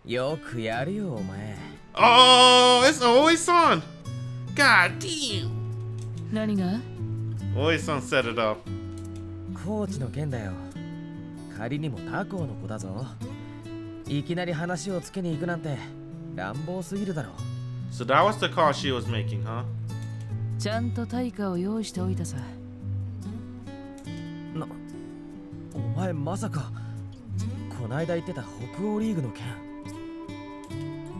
よくやるよお前。Oh, it's Oi-san. God damn. 何が Oi-san set it up. コーチの件だよ。仮にも他校の子だぞ。いきなり話をつけに行くなんて乱暴すぎるだろ。So that was the call she was making, huh? ちゃんと対価を用意しておいたさ。お前まさかこないだ言ってた北欧リーグの件。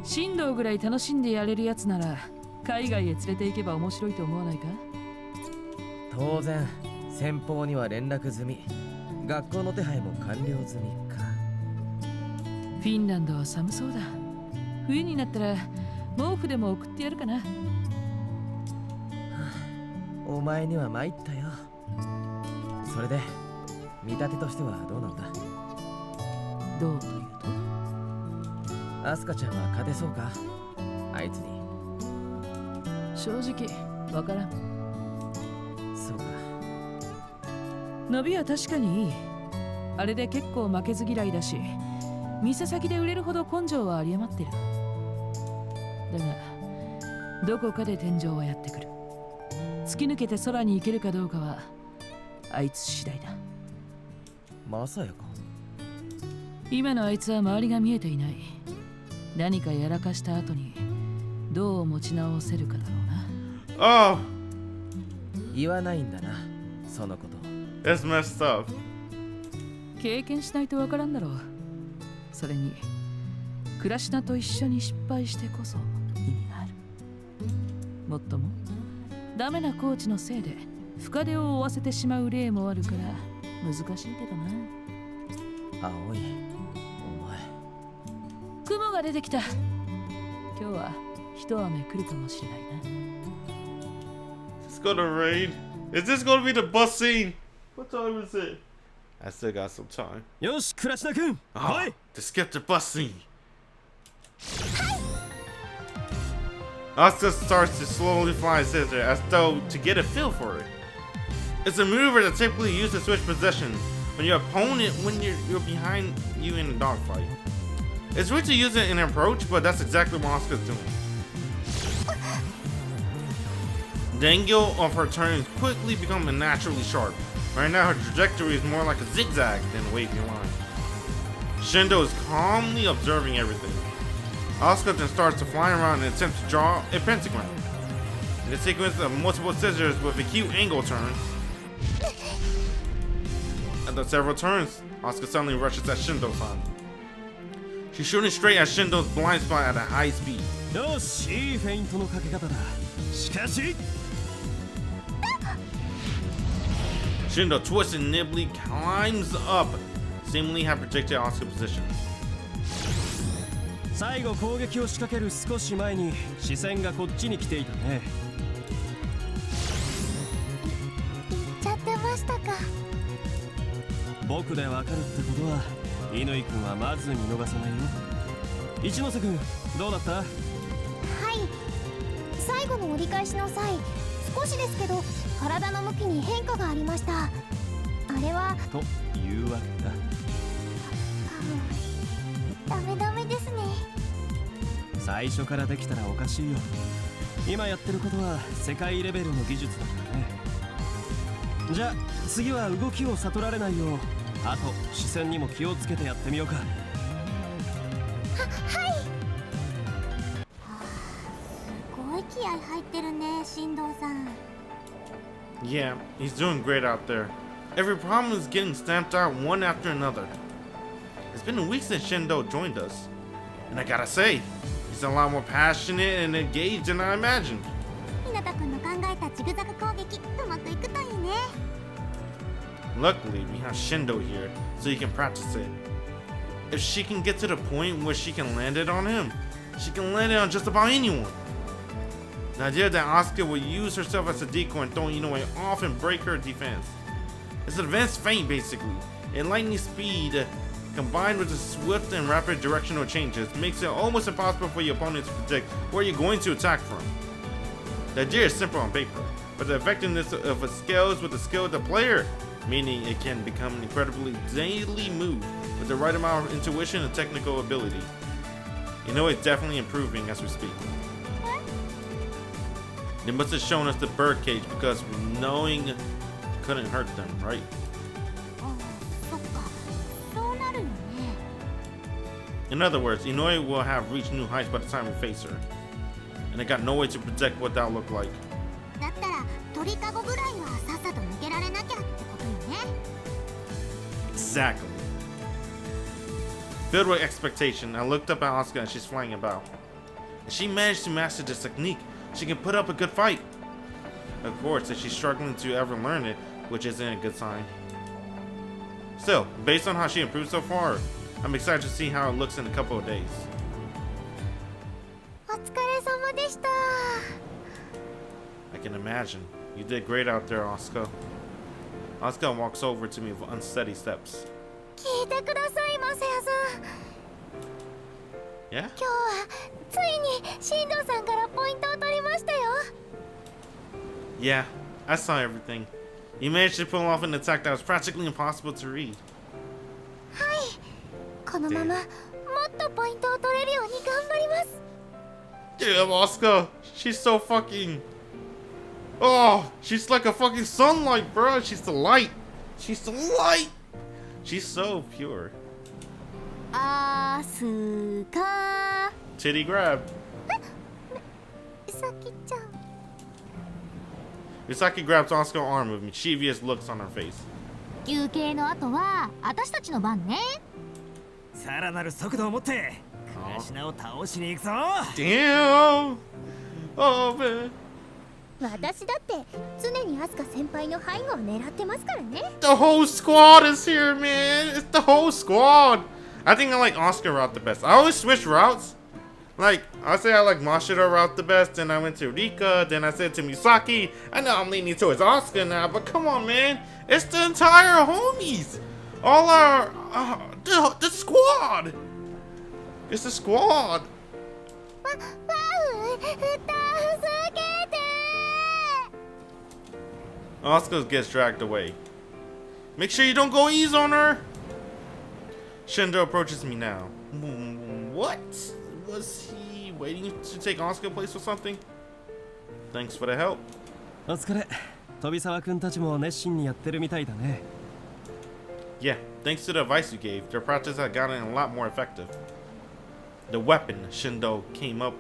振動ぐらい楽しんでやれるやつなら海外へ連れて行けば面白いと思わないか？当然先方には連絡済み、学校の手配も完了済みか。フィンランドは寒そうだ。冬になったら毛布でも送ってやるかな。お前には参ったよ。それで見立てとしてはどうなんだ？どうというと？アスカちゃんは勝てそうか？あいつに。正直わからん。そうか。伸びは確かにいい。あれで結構負けず嫌いだし、店先で売れるほど根性は有り余ってる。だがどこかで天井はやってくる。突き抜けて空に行けるかどうかはあいつ次第だ。まさやか。今のあいつは周りが見えていない。何かやらかした後にどう持ち直せるかだろうな。Oh, 言わないんだな、そのこと。 that's messed up. 経験しないとわからんだろう。それにクラシナと一緒に失敗してこそ意味がある。もっともダメなコーチのせいで深手を負わせてしまう例もあるから難しいけどな。青い、お前。雲が出てきた。今日は一雨来るかもしれないな。It's gonna rain. Is this gonna be the bus scene? What time is it? I still got some time. よし、クラシナ君、Oh, to skip the bus scene. Asuka starts to slowly fly scissor as though to get a feel for it. It's a maneuver that's typically used to switch positions when your opponent you're behind you in a dogfight. It's weird to use it in an approach, but that's exactly what Asuka's doing. The angle of her turns quickly become unnaturally sharp. Right now her trajectory is more like a zigzag than a wavy line. Shindo is calmly observing everything. Asuka then starts to fly around and attempt to draw a pentagram. In a sequence of multiple scissors with acute angle turns. After several turns, Asuka suddenly rushes at Shindo-san. She's shooting straight at Shindo's blind spot at a high speed. よし、いいフェイントのかけ方だ。しかし Shindo twists and nimbly climbs up, seemingly have predicted Asuka's position. 最後攻撃を仕掛ける少し前に視線がこっちに来ていたね。言っちゃってましたか。僕でわかるってことは乾君はまず見逃さないよ。一ノ瀬君、どうだった？はい、最後の折り返しの際、少しですけど体の向きに変化がありました。あれはというわけだ。ダメですね。最初からできたらおかしいよ。今やってることは世界レベルの技術だからね。じゃあ次は動きを悟られないよう、あと視線にも気をつけてやってみようか。はい。すごい気合入ってるね、進藤さん。Yeah, he's doing great out there. Every problem is getting stamped out one after another. It's been a week since Shindo joined us, and I gotta say, he's a lot more passionate and engaged than I imagined. ひなたくんの考えたジグザグ攻撃、うまくいくといいね。Luckily, we have Shindo here, so he can practice it. If she can get to the point where she can land it on him, she can land it on just about anyone. The idea that Asuka will use herself as a decoy and throw Inoue off and break her defense. It's an advanced feint basically, and lightning speed combined with the swift and rapid directional changes makes it almost impossible for your opponent to predict where you're going to attack from. The idea is simple on paper, but the effectiveness of it scales with the skill of the player, meaning it can become an incredibly daily move with the right amount of intuition and technical ability. Inoue definitely improving as we speak. They must have shown us the birdcage because knowing couldn't hurt them, right? あ、そっか。そうなるよね。 In other words, Inoue will have reached new heights by the time we face her. And they got no way to protect what that looked like. だったら鳥かごぐらいはさっさと抜けられなきゃってことよね。 Exactly. Filled with expectation, I looked up at Asuka and she's flying about. If she managed to master this technique, she can put up a good fight. Of course, if she's struggling to ever learn it, which isn't a good sign. Still, based on how she improved so far, I'm excited to see how it looks in a couple of days. お疲れ様でした。 I can imagine. You did great out there, Asuka. Asuka walks over to me with unsteady steps. 聞いてください、マサヤさん。 Yeah? 今日はついに新藤さんからポイントを取りましたよ。 Yeah, I saw everything. You managed to pull off an attack that was practically impossible to read. はい。このままもっとポイントを取れるように頑張ります。 Damn, Asuka. She's so fucking... Oh, she's like a fucking sunlight, bro. She's the light. She's the light. She's so pure. アスカ。 Titty grab. さきちゃん。 Misaki grabs Asuka's arm with mischievous looks on her face. 休憩の後は私たちの番ね。さらなる速度を持って倉科を倒しに行くぞ。 Damn. Oh, man. 私だって常にアスカ先輩の背後を狙ってますからね。 The whole squad is here, man. It's the whole squad. I think I like Asuka route the best. I always switch routes. Like, I say I like Mashiro route the best, then I went to Rika, then I said to Misaki. I know I'm leaning towards Asuka now, but come on, man. It's the entire homies. All our, the squad. It's the squad. わ、ふたすけて。 Asuka gets dragged away. Make sure you don't go ease on her. Shindo approaches me now. What? Was he waiting to take Asuka's place or something? Thanks for the help. お疲れ。飛沢くんたちも熱心にやってるみたいだね。Yeah, thanks to the advice you gave, their practice had gotten a lot more effective. The weapon Shindo came up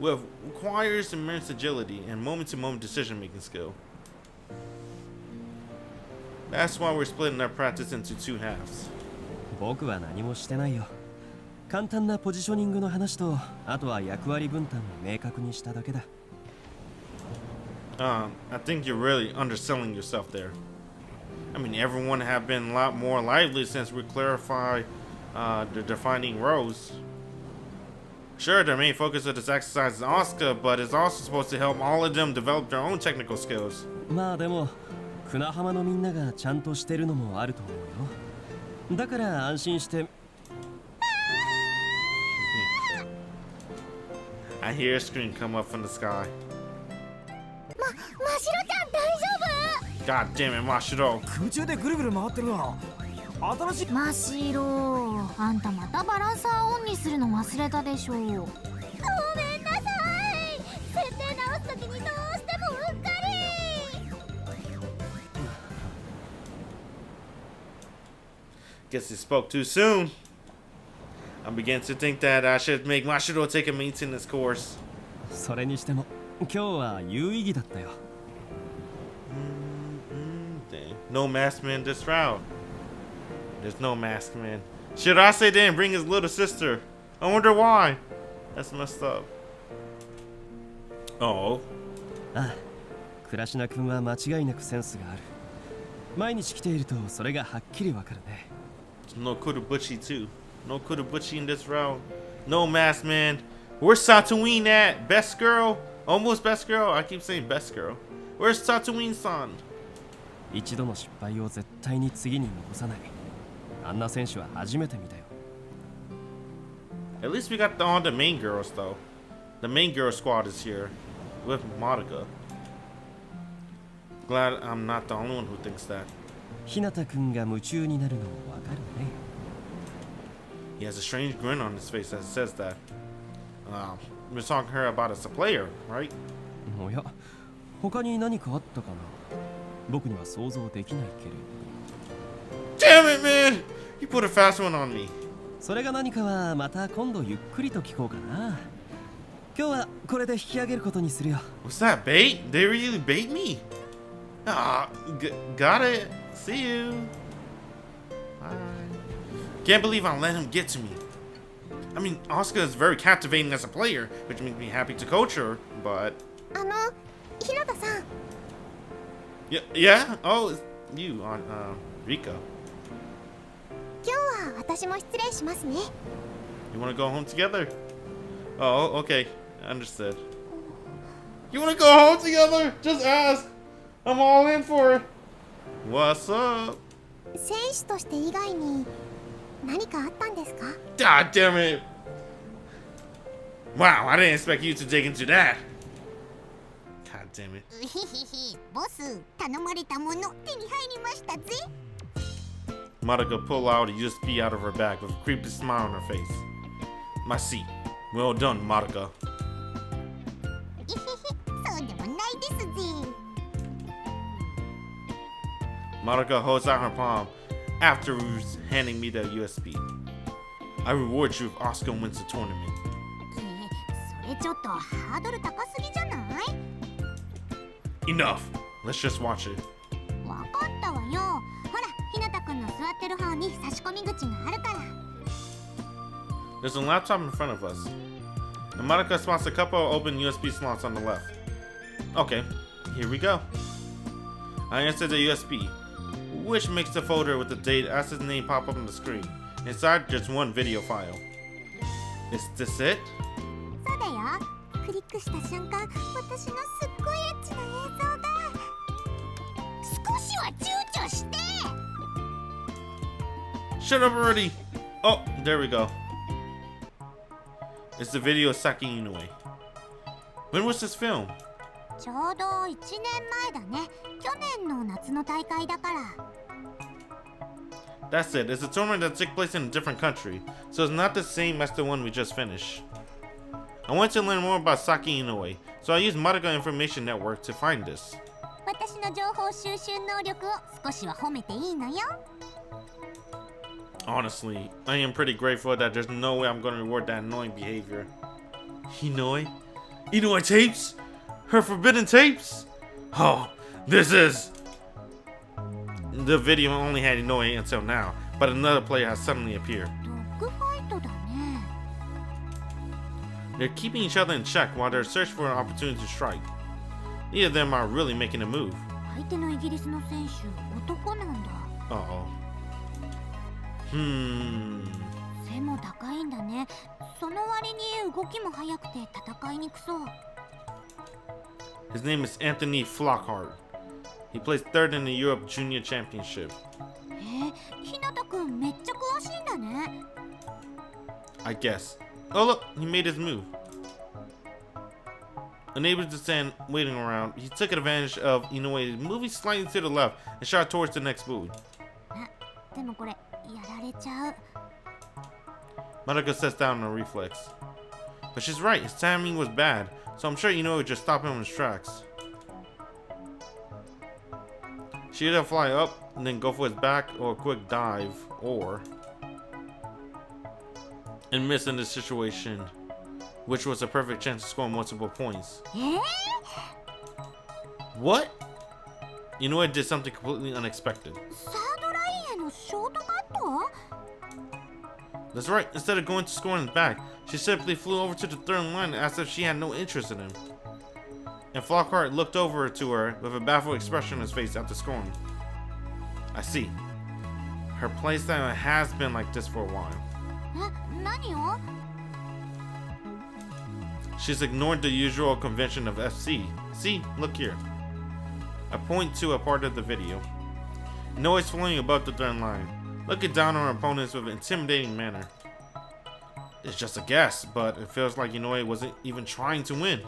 with requires immense agility and moment-to-moment decision-making skill. That's why we're splitting our practice into two halves. 僕は何もしてないよ。簡単なポジショニングの話と、あとは役割分担を明確にしただけだ。I think you're really underselling yourself there. I mean, everyone have been a lot more lively since we clarified the defining roles. Sure, the main focus of this exercise is Asuka, but it's also supposed to help all of them develop their own technical skills. まあでも、船浜のみんながちゃんとしてるのもあると思うよ。だから安心して。I hear a scream come up from the sky. ましろちゃん大丈 God damn it, Mashiro. 空中でぐるぐる回ってるな。新しい夫？ましろ、あんたまたバランサーオンにするの忘れたでしょう。ごめんなさい。設定直すときにどうしてもうっかり。 Guess he spoke too soon. I'm beginning to think that I should make Mashiro take a maintenance course. それにしても、今日は有意義だったよ。Dang. No masked man this route. There's no masked man. Shirase didn't bring his little sister. I wonder why. That's messed up. Oh. ああ、倉科君は間違いなくセンスがある。毎日来ているとそれがはっきりわかるね。No Kurubuchi too. No Kurubuchi in this route. No masked man. Where's Tatooine at? Best girl? Almost best girl? I keep saying best girl. Where's Tatooine-san? 一度の失敗を絶対に次に残さない。あんな選手は初めて見たよ。At least we got all the main girls though. The main girl squad is here with Monica. Glad I'm not the only one who thinks that. 日向君が夢中になるのもわかるね。 He has a strange grin on his face that says that. We're talking to her about as a player, right? おや、他に何かあったかな。僕には想像できないけれど。 Damn it, man! You put a fast one on me. それが何かはまた今度ゆっくりと聞こうかな。今日はこれで引き上げることにするよ。What's that, bait? They really bait me? Got it. See you. Bye. Can't believe I let him get to me. I mean, Asuka is very captivating as a player, which makes me happy to coach her, but... 日向さん。 Yeah? Oh, it's you on, Reiko. 今日は私も失礼しますね。 You wanna go home together? Oh, okay. Understood. You wanna go home together? Just ask. I'm all in for it. What's up? 選手として以外に何かあったんですか？ God damn it. Wow, I didn't expect you to dig into that. God damn it. ボス、頼まれたもの手に入りましたぜ。 Madoka pulled out a USB out of her bag with a creepy smile on her face. My seat. Well done, Madoka. そうでもないですぜ。 Madoka holds out her palm afterwards handing me the USB. I reward you if Asuka wins the tournament. それちょっとハードル高すぎじゃない？ Enough. Let's just watch it. わかったわよ。ほら、ひなたくんの座ってる方に差し込み口があるから。 There's a laptop in front of us. And Madoka spots a couple of open USB slots on the left. Okay, here we go. I insert the USB, which makes the folder with the date as his name pop up on the screen. Inside, just one video file. Is this it? そうだよ。クリックした瞬間、私のすっごいエッチな映像が。少しは躊躇して。 Shut up already! Oh, there we go. It's the video of Saki Inoue. When was this film? ちょうど1年前だね。去年の夏の大会だから。 That's it. It's a tournament that took place in a different country, so it's not the same as the one we just finished. I wanted to learn more about Saki Inoue, so I used Madoka Information Network to find this. 私の情報収集能力を少しは褒めていいのよ。 Honestly, I am pretty grateful that there's no way I'm going to reward that annoying behavior. Inoue? Inoue tapes? Her forbidden tapes? Oh, this is... The video only had Inoue until now, but another player has suddenly appeared. ドッグファイトだね。 They're keeping each other in check while they're searching for an opportunity to strike. Neither of them are really making a move. 相手のイギリスの選手、男なんだ。 Uh-oh. 背も高いんだね。その割に動きも速くて戦いにくそう。 His name is Anthony Flockhart. He plays third in the Europe Junior Championship. ひなたくんめっちゃ詳しいんだね。 I guess. Oh look, he made his move. Unable to stand waiting around, he took advantage of Inoue moving slightly to the left and shot towards the next move. でもこれやられちゃう。 Madoka sets down in a reflex. But she's right, his timing was bad, so I'm sure Inoue would just stop him in his tracks. She either fly up and then go for his back or a quick dive, or... and miss in this situation, which was a perfect chance to score multiple points. What? Inoue did something completely unexpected. サードラインへのショートカット？ That's right, instead of going to score in his back, she simply flew over to the third line as if she had no interest in him. And Flockhart looked over to her with a baffled expression on his face after scoring. I see. Her playstyle has been like this for a while. 何を？ She's ignored the usual convention of FC. See, look here. I point to a part of the video. Inoue is flying above the third line, looking down on her opponents with an intimidating manner. It's just a guess, but it feels like Inoue wasn't even trying to win.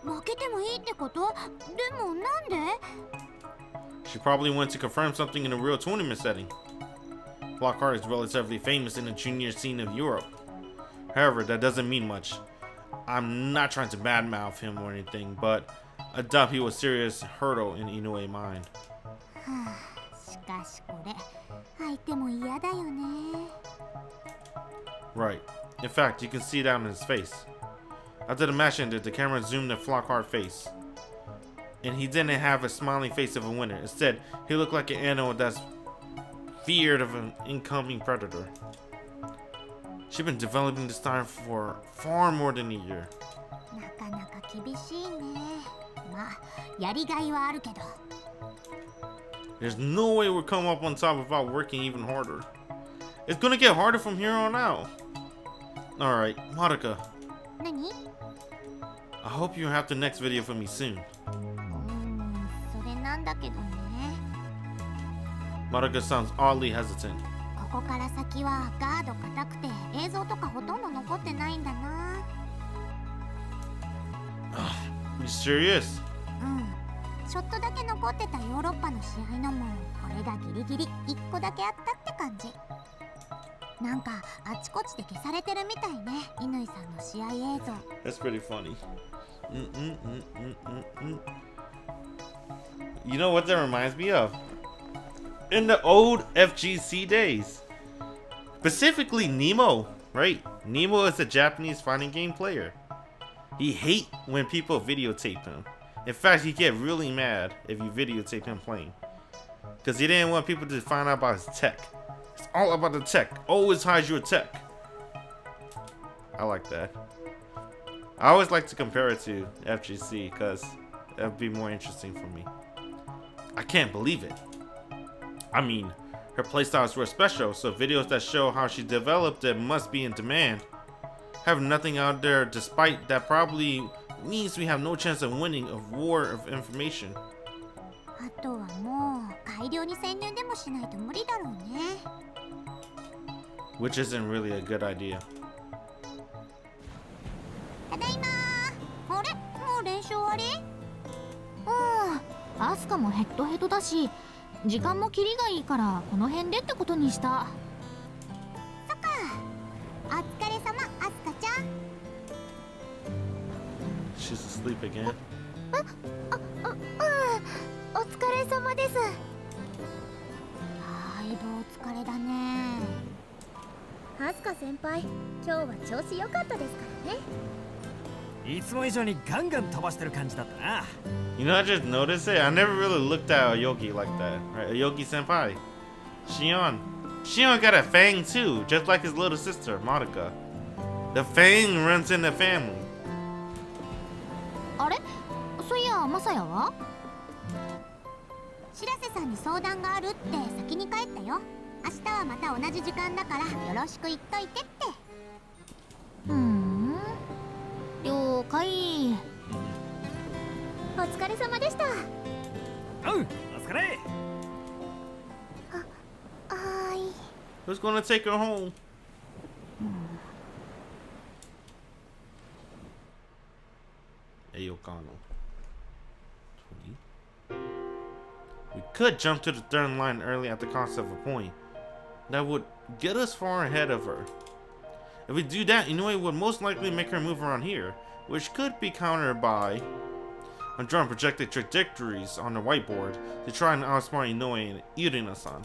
負けてもいいってこと？でもなんで？ She probably went to confirm something in a real tournament setting. Flockhart is relatively famous in the junior scene of Europe. However, that doesn't mean much. I'm not trying to badmouth him or anything, but I doubt he was a serious hurdle in Inoue's mind. しかしこれ相手も嫌だよね。 Right. In fact, you can see it out in his face. After the match ended, the camera zoomed in Flockhart's face. And he didn't have a smiling face of a winner. Instead, he looked like an animal that's feared of an incoming predator. She'd been developing this style for far more than a year. なかなか厳しいね。まあやりがいはあるけど。 There's no way we'll come up on top without working even harder. It's gonna get harder from here on out. Alright, Madoka. 何？ I hope you have the next video for me soon. それなんだけどね。 Madoka sounds oddly hesitant. ここから先はガード硬くて映像とかほとんど残ってないんだな。 You serious? ちょっとだけ残ってたヨーロッパの試合のもこれがギリギリ1個だけあったって感じ。なんかあちこちで消されてるみたいね、乾さんの試合映像。 That's pretty funny. You know what that reminds me of? In the old FGC days. Specifically Nemo, right? Nemo is a Japanese fighting game player. He hates when people videotape him. In fact, he get really mad if you videotape him playing. Because he didn't want people to find out about his tech. It's all about the tech. Always hide your tech. I like that. I always like to compare it to FGC because that would be more interesting for me. I can't believe it. I mean, her playstyles were special, so videos that show how she developed it must be in demand. Have nothing out there, despite that probably means we have no chance of winning a war of information. あとはもう改良に潜入でもしないと無理だろうね。 Which isn't really a good idea. ただいまー。あれ、もう練習終わり？アスカもヘッドヘッドだし、時間もキリがいいからこの辺でってことにした。そっか。お疲れ様、アスカちゃん。 She's asleep again. お疲れ様です。だいぶお疲れだね。アスカ先輩、今日は調子良かったですからね。いつも以上にガンガン飛ばしてる感じだったな。 You know, I just noticed it. I never really looked at Aoki like that. Right? Aoki senpai. Shion. Shion got a fang too, just like his little sister, Madoka. The fang runs in the family. あれ、そういやマサヤは？白瀬さんに相談があるって先に帰ったよ。明日はまた同じ時間だからよろしく言っといてって。了解。お疲れ様でした。おう、お疲れ。はい。 Who's gonna take her home? Aokana. 20. We could jump to the third line early at the cost of a point. That would get us far ahead of her. If we do that, Inoue would most likely make her move around here, which could be countered by... I'm drawing projected trajectories on the whiteboard to try and outsmart Inoue and Irina-san.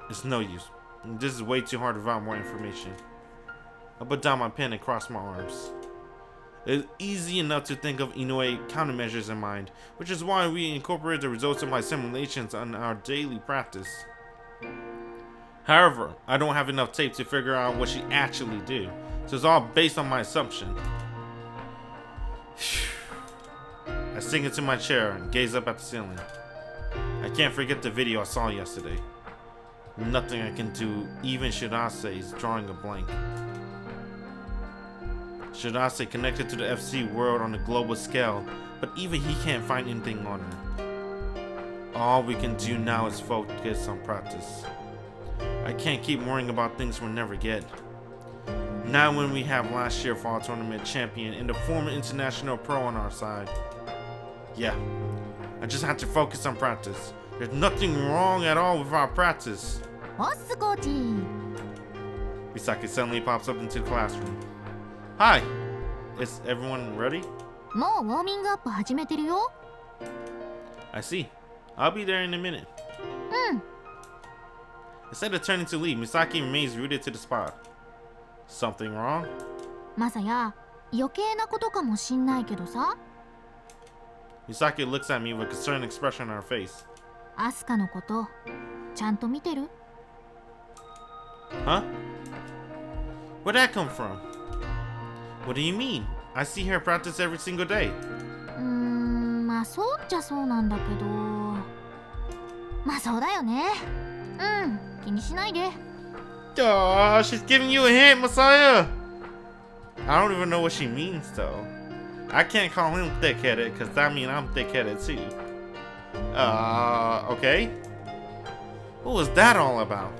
It's no use. This is way too hard without more information. I put down my pen and cross my arms. It's easy enough to think of Inoue countermeasures in mind, which is why we incorporate the results of my simulations on our daily practice. However, I don't have enough tape to figure out what she actually did, so it's all based on my assumption. I sink into my chair and gaze up at the ceiling. I can't forget the video I saw yesterday. Nothing I can do, even Shirase is drawing a blank. Shirase connected to the FC world on a global scale, but even he can't find anything on her. All we can do now is focus on practice. I can't keep worrying about things we'll never get. Not when we have last year's fall tournament champion and the former international pro on our side. Yeah, I just have to focus on practice. There's nothing wrong at all with our practice. Misaki suddenly pops up into the classroom. Hi, is everyone ready? もうウォーミングアップ始めてるよ。 I see. I'll be there in a minute. うん。 Instead of turning to leave, Misaki remains rooted to the spot. Something wrong? まさや余計なことかもしんないけどさ。 Misaki looks at me with a concerned expression on her face. アスカのことちゃんと見てる？ Huh? Where'd that come from? What do you mean? I see her practice every single day. まあそうっちゃそうなんだけど、まあそうだよね。うん、気にしないで。 Duh, she's giving you a hint, Messiah. I don't even know what she means though. I can't call him thick-headed because that means I'm thick-headed too. Okay. What was that all about?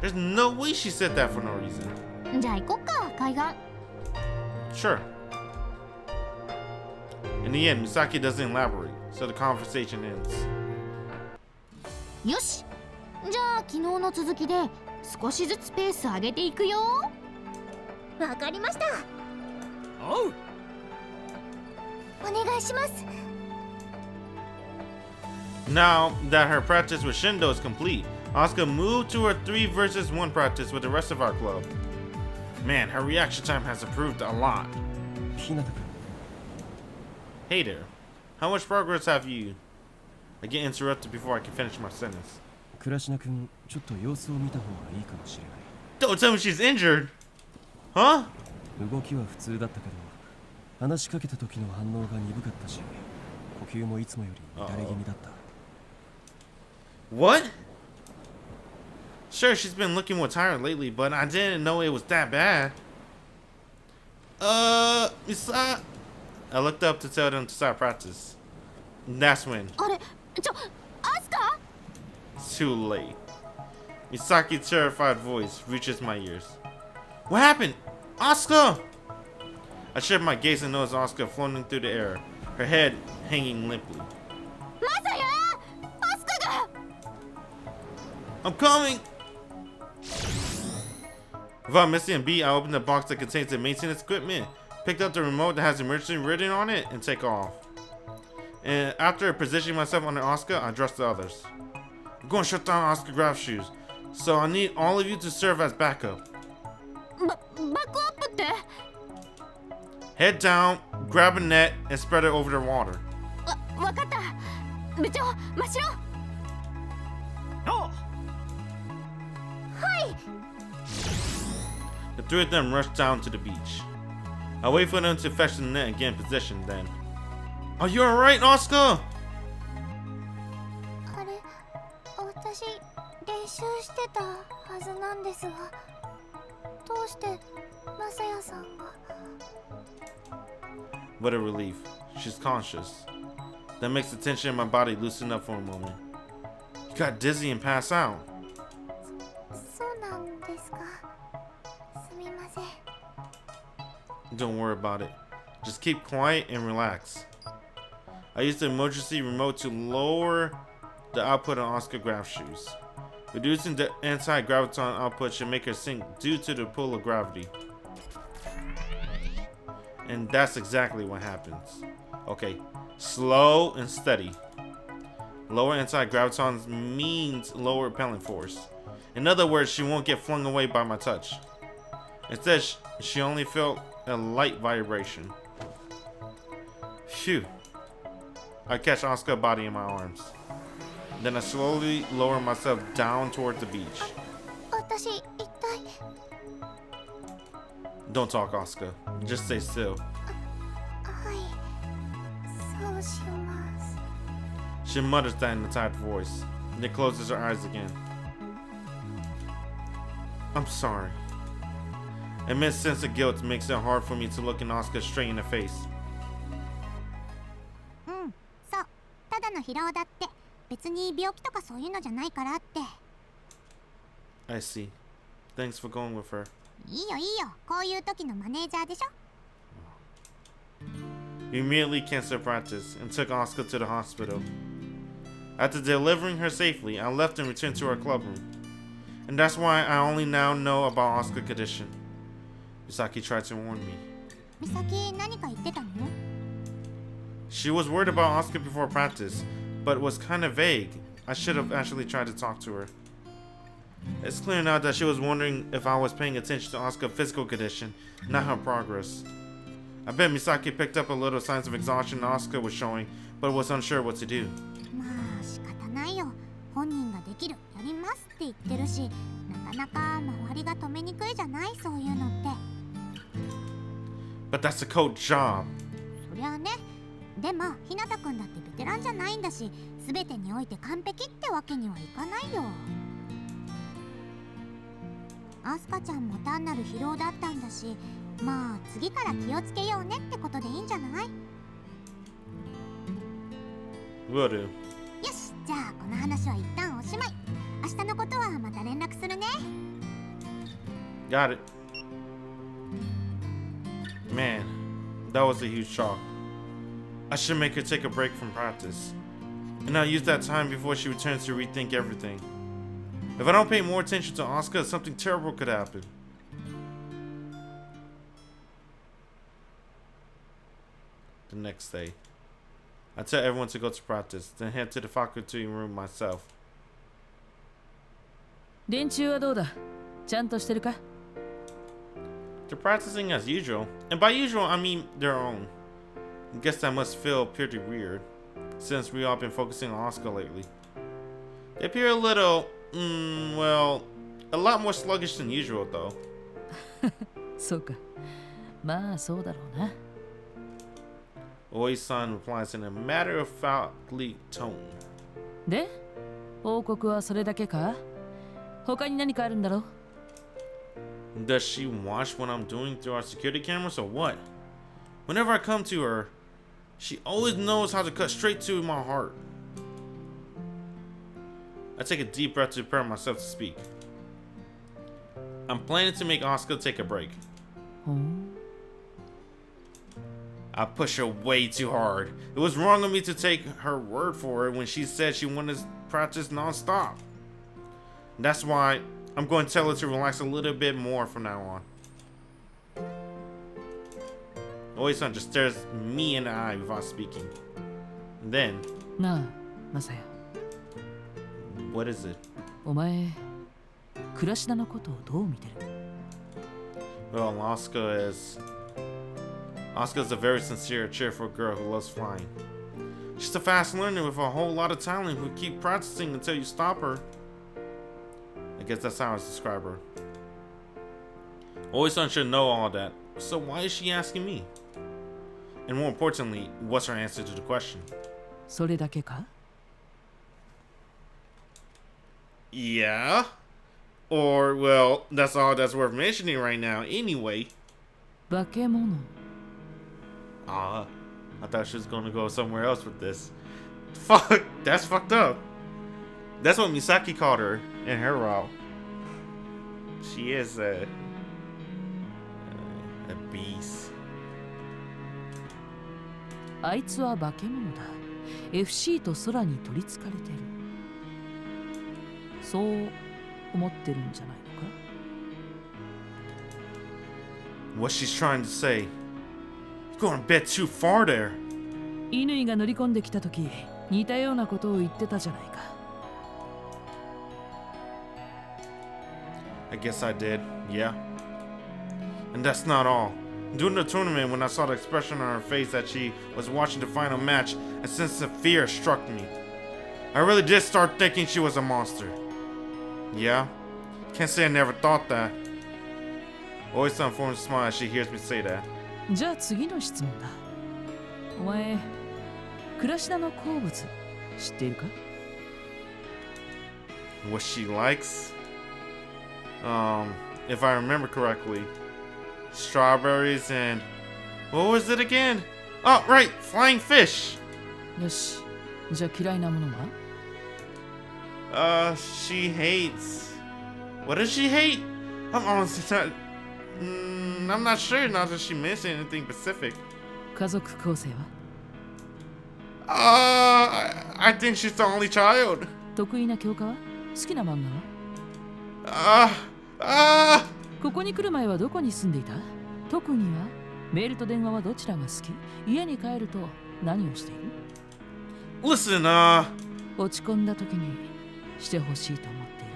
There's no way she said that for no reason. じゃあ行こっか、海岸。 Sure. In the end, Misaki doesn't elaborate, so the conversation ends. よし。じゃあ昨日の続きで少しずつペース上げていくよ。わかりました。おう。お願いします。 Now that her practice with Shindo is complete, Asuka moved to her 3 versus 1 practice with the rest of our club. Man, her reaction time has improved a lot. ひなたくん Hey there. How much progress have you? I get interrupted before I can finish my sentence. 倉科くんちょっと様子を見た方がいいかもしれない Don't tell me she's injured! Huh? 動きは普通だったけど話しかけた時の反応が鈍かったし呼吸もいつもより乱れ気味だった What? Sure, she's been looking more tired lately, but I didn't know it was that bad. Misa... I looked up to tell them to start practice. That's when... あれ、アスカ？ Too late. Misaki's terrified voice reaches my ears. What happened? Asuka! I shift my gaze and notice Asuka floating through the air, her head hanging limply. まさや！アスカが！ I'm coming! Without missing a beat, I open the box that contains the maintenance equipment, picked up the remote that has emergency written on it, and take off. And after positioning myself under Asuka, I address the others. I'm going to shut down Asuka graph shoes, so I need all of you to serve as backup. バックアップって？ Head down, grab a net, and spread it over the water. わかった。部長、真っ白。おう。はい。 The 3 of them rush down to the beach. I wait for them to fetch the net and get in position then. Are you alright, Asuka? あれ、私練習してたはずなんですが、どうしてマサヤさんが？ What a relief. She's conscious. That makes the tension in my body loosen up for a moment. You got dizzy and passed out. そうなんですか。すみません。 Don't worry about it. Just keep quiet and relax. I used the emergency remote to lower the output on Asuka graph shoes. Reducing the anti-graviton output should make her sink due to the pull of gravity. And that's exactly what happens. Okay, slow and steady. Lower anti-gravitons means lower repelling force. In other words, she won't get flung away by my touch. Instead, she only felt a light vibration. Phew. I catch Asuka's body in my arms. Then I slowly lower myself down towards the beach. 私一体。 Don't talk, Asuka. Just stay still. はい。そうします。 She mutters that in a tired voice, then closes her eyes again. I'm sorry. An immense sense of guilt makes it hard for me to look in Asuka straight in the face. うん、そう。ただの疲労だって。別に病気とかそういうのじゃないからって。 I see. Thanks for going with her. いいよいいよ。こういう時のマネージャーでしょ。 We immediately canceled practice and took Asuka to the hospital. After delivering her safely, I left and returned to our club room. And that's why I only now know about Asuka's condition. Misaki tried to warn me. 美咲何か言ってたの？ She was worried about Asuka before practice, but was kind of vague. I should have actually tried to talk to her. It's clear now that she was wondering if I was paying attention to Asuka's physical condition, not her progress. I bet Misaki picked up a little signs of exhaustion Asuka was showing, but was unsure what to do. まあ仕方ないよ。本人ができる、やりますって言ってるし、なかなか周りが止めにくいじゃない、そういうのって。But that's the coach job. そりゃあね。でもひなたくんだってベテランじゃないんだし、全てにおいて完璧ってわけにはいかないよ。アスカちゃんも単なる疲労だったんだし、まあ次から気をつけようねってことでいいんじゃない？ Will do. よし、じゃあこの話は一旦おしまい。明日のことはまた連絡するね。 Got it. Man, that was a huge shock. I should make her take a break from practice. And I'll use that time before she returns to rethink everything. If I don't pay more attention to Asuka, something terrible could happen. The next day, I tell everyone to go to practice, then head to the faculty room myself. 練習はどうだ？ちゃんとしてるか？ They're practicing as usual, and by usual I mean their own. I guess that must feel pretty weird, since we all been focusing on Asuka lately. They appear a little, well, a lot more sluggish than usual though. そうか。まあそうだろうな。Oi-san replies in a matter-of-factly tone. で、報告はそれだけか？他に何かあるんだろう？ Does she watch what I'm doing through our security cameras or what? Whenever I come to her, she always knows how to cut straight to my heart. I take a deep breath to prepare myself to speak. I'm planning to make Asuka take a break. I push her way too hard. It was wrong of me to take her word for it when she said she wanted to practice non-stop. That's why I'm going to tell her to relax a little bit more from now on. Oi-san just stares me in the eye without speaking. Then, なあ、マサヤ。 what is it? お前、クラシナのことをどう見てる？ Well, Asuka's a very sincere, cheerful girl who loves flying. She's a fast learner with a whole lot of talent who keep practicing until you stop her. I guess that's how I describe her. Oi-san should know all that, so why is she asking me? And more importantly, what's her answer to the question? それだけか？ Yeah? Or, well, that's all that's worth mentioning right now anyway. 化け物。 I thought she was gonna go somewhere else with this. Fuck, that's fucked up. That's what Misaki called her in her route. She is a beast. あいつは化け物だ。FC と空に取りつかれてる。そう思ってるんじゃないのか？ What she's trying to say. You're going a bit too far there. 乾が乗り込んできたとき、似たようなことを言ってたじゃないか。 I guess I did, yeah. And that's not all. During the tournament, when I saw the expression on her face that she was watching the final match, a sense of fear struck me. I really did start thinking she was a monster. Yeah, can't say I never thought that. Oi-san forms a smile as she hears me say that. じゃあ次の質問だ。お前、クラシナの好物知っているか？ What she likes? If I remember correctly, strawberries and what was it again? Oh, right, flying fish. よし、じゃあ嫌いなものは？ She hates. What does she hate? I'm honestly not. I'm not sure now that she mentioned anything specific. 家族構成は？ I think she's the only child. 得意な教科は？好きな漫画は？ここに来る前はどこに住んでいた？特技は？メールと電話はどちらが好き？家に帰ると何をしている？ Listen, 落ち込んだ時にしてほしいと思っている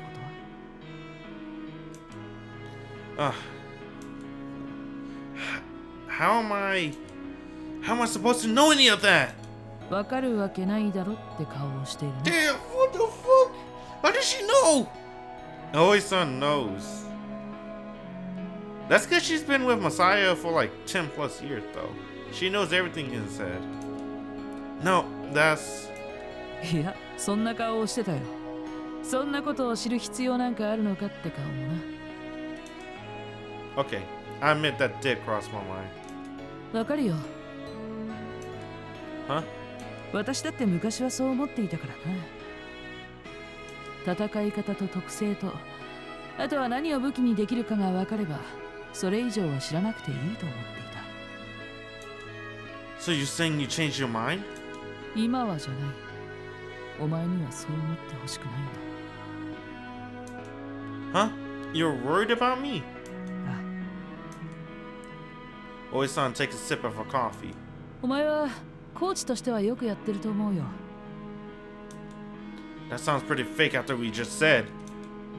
ことは？ how am I supposed to know any of that? わかるわけないだろって顔をしているね。 Damn, what the fuck? How does she know? Aoi-san knows. That's because she's been with Masaya for like 10 plus years, though. She knows everything in his head. No, that's... いや、そんな顔をしてたよ。そんなことを知る必要なんかあるのかって顔もな。 Okay, I admit that did cross my mind. わかるよ。 Huh? 私だって昔はそう思っていたからな。戦い方と特性と、あとは何を武器にできるかが分かれば、それ以上は知らなくていいと思っていた。 So you're saying you changed your mind? 今はじゃない。お前にはそう思ってほしくないんだ。 Huh? You're worried about me? あ、 Oi-san takes a sip of her coffee. お前はコーチとしてはよくやってると思うよ。 That sounds pretty fake after we just said.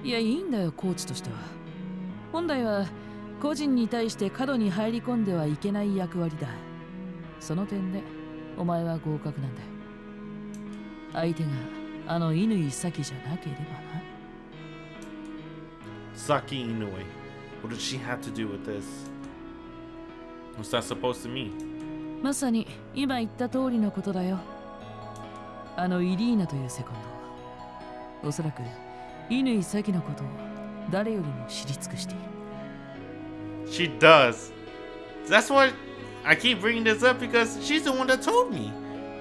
いや、いいんだよ、コーチとしては。本来は個人に対して過度に入り込んではいけない役割だ。その点でお前は合格なんだよ。相手があの乾咲じゃなければな。 Saki Inoue. What does she have to do with this? What's that supposed to mean? まさに今言った通りのことだよ。あのイリーナというセコンド、おそらく乾咲のことを誰よりも知り尽くしている。 She does. That's why I keep bringing this up because she's the one that told me.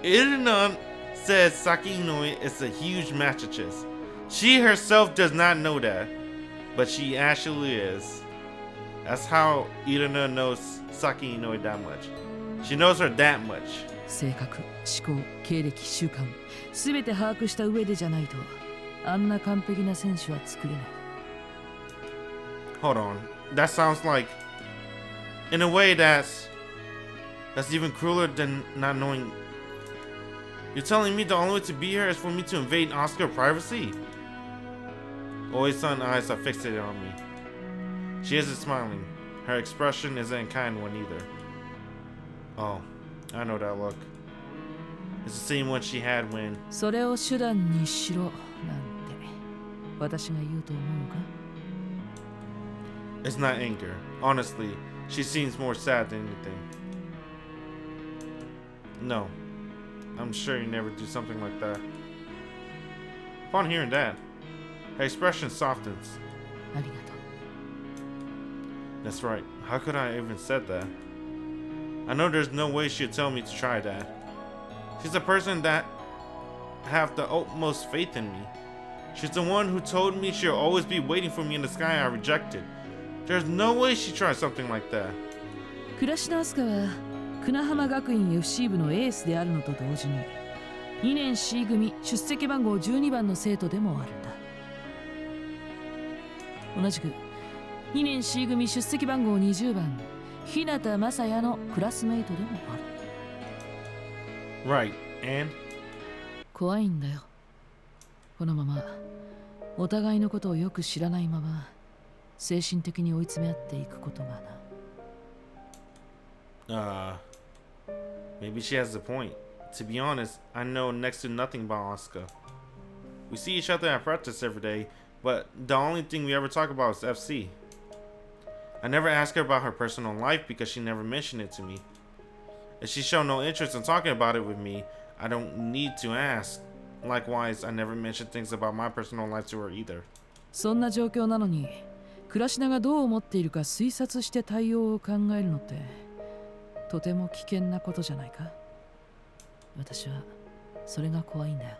Irina says Saki Inoue is a huge masochist. She herself does not know that, but she actually is. That's how Irina knows Saki Inoue that much. She knows her that much. 性格、思考、経歴、習慣、すべて把握した上でじゃないと、あんな完璧な選手は作れない。 Hold on. That sounds like, in a way, that's even crueler than not knowing. You're telling me the only way to be here is for me to invade Asuka's privacy? Oi-san's eyes are fixated on me. She isn't smiling. Her expression isn't a kind one either. Oh, I know that look. It's the same one she had when... それを手段にしろなんて私が言うと思うのか？ It's not anger. Honestly, she seems more sad than anything. No, I'm sure you never do something like that. Upon hearing that, her expression softens. ありがとう。 That's right. How could I have even said that? I know there's no way she'd tell me to try that. She's a person that have the utmost faith in me. She's the one who told me she'll always be waiting for me in the sky I rejected. There's no way she'd try something like that. 倉科明日香は久浜学院 FC 部のエースであるのと同時に2年 C 組出席番号12番の生徒でもあるんだ。同じく2年 C 組出席番号20番日向雅也のクラスメイトでもある。 Right, and? 怖いんだよ。このままお互いのことをよく知らないまま精神的に追い詰め合っていくことがな。Maybe she has a point. To be honest, I know next to nothing about Asuka. We see each other at practice every day, but the only thing we ever talk about is FC. I never ask her about her personal life because she never mentioned it to me. If she showed no interest in talking about it with me, I don't need to ask. Likewise, I never mentioned things about my personal life to her either. そんな状況なのに倉科がどう思っているか推察して対応を考えるのってとても危険なことじゃないか。私はそれが怖いんだよ。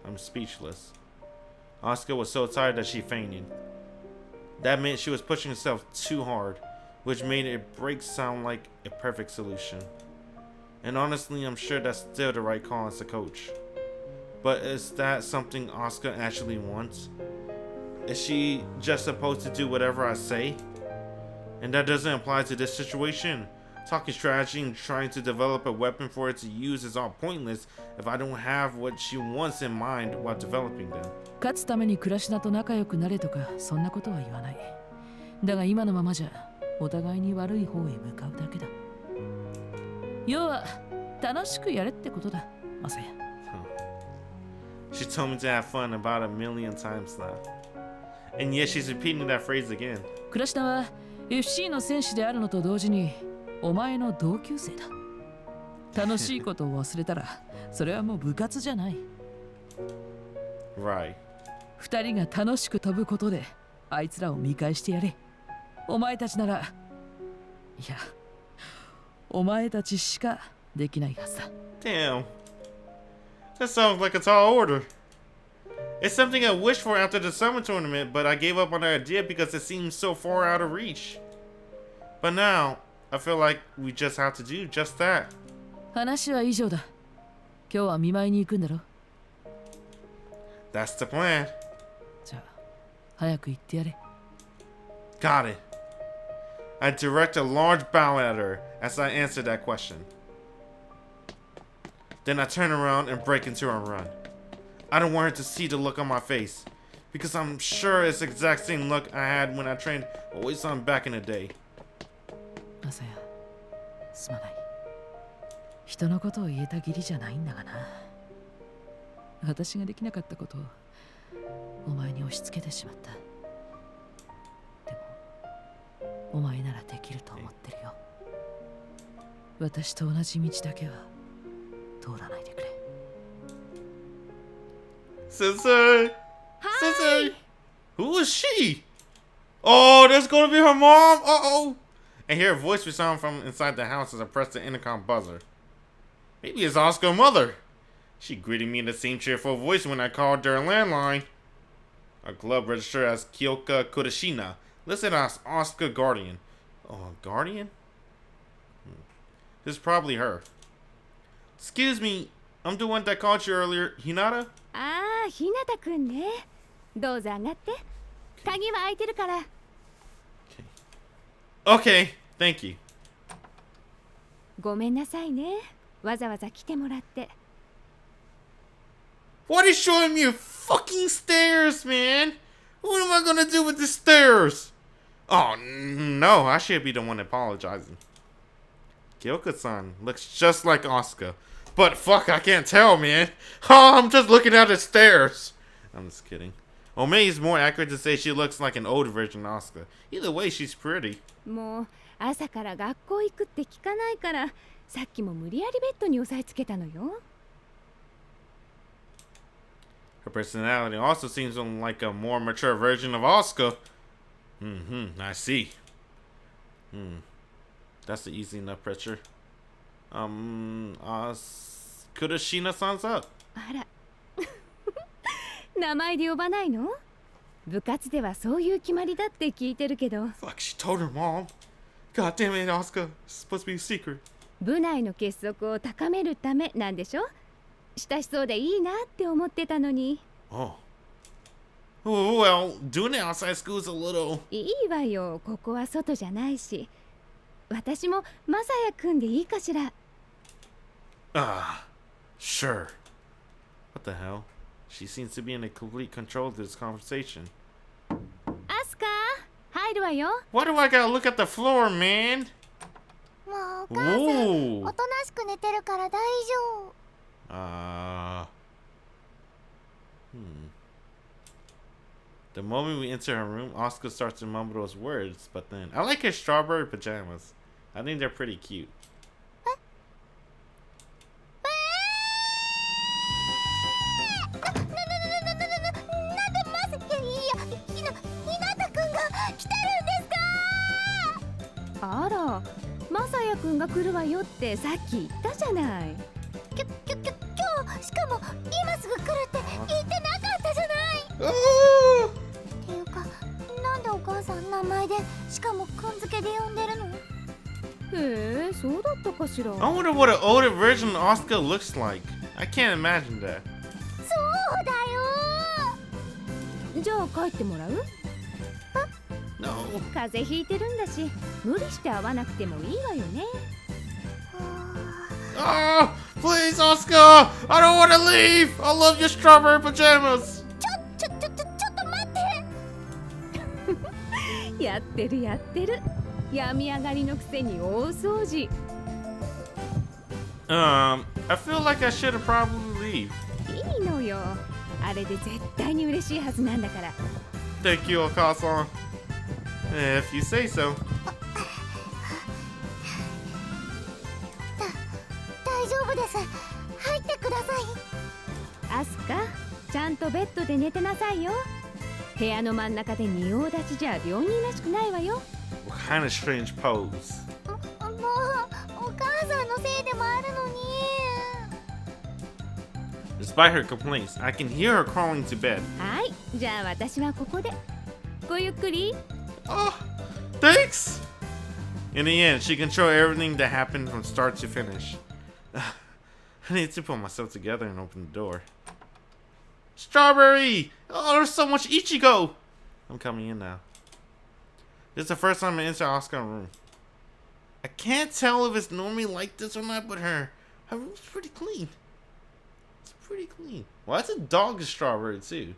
I'm speechless. Asuka was so tired that she fainted. That meant she was pushing herself too hard, which made it break sound like a perfect solution. And honestly, I'm sure that's still the right call as a coach. But is that something Asuka actually wants? is she just supposed to do whatever I say? And that doesn't apply to this situation. Talking strategy and trying to develop a weapon for her to use is all pointless if I don't have what she wants in mind while developing them. 勝つためにクラシナと仲良くなれとかそんなことは言わない。だが今のままじゃお互いに悪い方へ向かうだけだ。要は楽しくやれってことだ、マサヤ。She told me to have fun about 1,000,000 times now. And yet she's repeating that phrase again. クラシナは FC の選手であるのと同時にお前の同級生だ。楽しいことを忘れたらそれはもう部活じゃない。Right. 二人が楽しく飛ぶことであいつらを見返してやれ。お前たちなら、いや、お前たちしかできないはずだ。Damn. That sounds like a tall order. It's something I wished for after the summer tournament, but I gave up on the idea because it seemed so far out of reach. But now, I feel like we just have to do just that. 話は以上だ。今日は見舞いに行くんだろ。That's the plan. じゃあ、早く行ってやれ。Got it. I direct a large bow at her as I answer that question. Then I turn around and break into a run. I don't want her to see the look on my face, because I'm sure it's the exact same look I had when I trained Oizaki back in the day. マサヤ、すまない。人のことを言えた義理じゃないんだがな。私ができなかったことをお前に押し付けてしまった。でも、お前ならできると思ってるよ。私と同じ道だけは通らないでくれ。Sensei! Sensei! Who is she? Oh, that's gonna be her mom? Uh-oh! I hear a voice resound from inside the house as I press the intercom buzzer. Maybe it's Asuka's mother. She greeted me in the same cheerful voice when I called their landline. Our club registered as Kyoka Kurashina, listed as Asuka Guardian. Oh, Guardian? This is probably her. Excuse me, I'm the one that called you earlier. Hinata? ああ、ひなたくんね。どうぞ上がって。鍵は開いてるから。Okay, thank you. ごめんなさいね。わざわざ来てもらって。What is showing me fucking stairs, man? What am I gonna do with the stairs? Oh, no, I should be the one apologizing. Kyoka-san looks just like Asuka. But fuck, I can't tell, man. Oh, I'm just looking at the stairs. I'm just kidding. Or maybe it's more accurate to say she looks like an older version of Asuka. Either way, she's pretty. もう朝から学校行くって聞かないから、さっきも無理やりベッドに押さえつけたのよ。Her personality also seems like a more mature version of Asuka. I see. That's an easy enough picture. Kurashina-san's up. あら。名前で呼ばないの？部活ではそういう決まりだって聞いてるけど。Fuck, she told her mom. God damn it, Asuka. It's supposed to be a secret. 部内の結束を高めるためなんでしょ？親しそうでいいなって思ってたのに。Oh. Well, doing it outside school is a little... いいわよ、ここは外じゃないし。私もマサヤくんでいいかしら。Sure. What the hell? She seems to be in a complete control of this conversation. アスカ、入るわよ。Why do I gotta look at the floor, man? もうお母さん、 Whoa. おとなしく寝てるから大丈夫。The moment we enter her room, Asuka starts to mumble those words, but then I like her strawberry pajamas. I think they're pretty cute. あら、マサヤくんが来るわよってさっき言ったじゃない。今日しかも今すぐ来るって言ってなかったじゃない。っていうか、なんでお母さん名前でしかもくん付けで呼んでるの？へえ、そうだったかしら。I wonder what an older version of Asuka looks like. I can't imagine that. そうだよ。じゃあ帰ってもらう？ No. 風邪ひいてるんだし、無理して会わなくてもいいわよね。Oh, please, Asuka! I don't want to leave! I love your strawberry pajamas! ちょっと待って。やってるやってる。病み上がりのくせに大掃除。I feel like I should have probably leave. いいのよ。あれで絶対に嬉しいはずなんだから。 Thank you, Okasan. If you say so. 大丈夫です。入ってください。アスカ、ちゃんとベッドで寝てなさいよ。部屋の真ん中で仁王立ちじゃ病人らしくないわよ。 What kind of strange pose? もうお母さんのせいでもあるのに。 Despite her complaints, I can hear her crawling to bed. はい、じゃあ私はここで。ごゆっくり。 Oh, thanks! In the end, she controlled everything that happened from start to finish. I need to put myself together and open the door. Strawberry! Oh, there's so much Ichigo! I'm coming in now. This is the first time I enter Asuka's room. I can't tell if it's normally like this or not, but her room's pretty clean. It's pretty clean. Well, that's a dog strawberry too.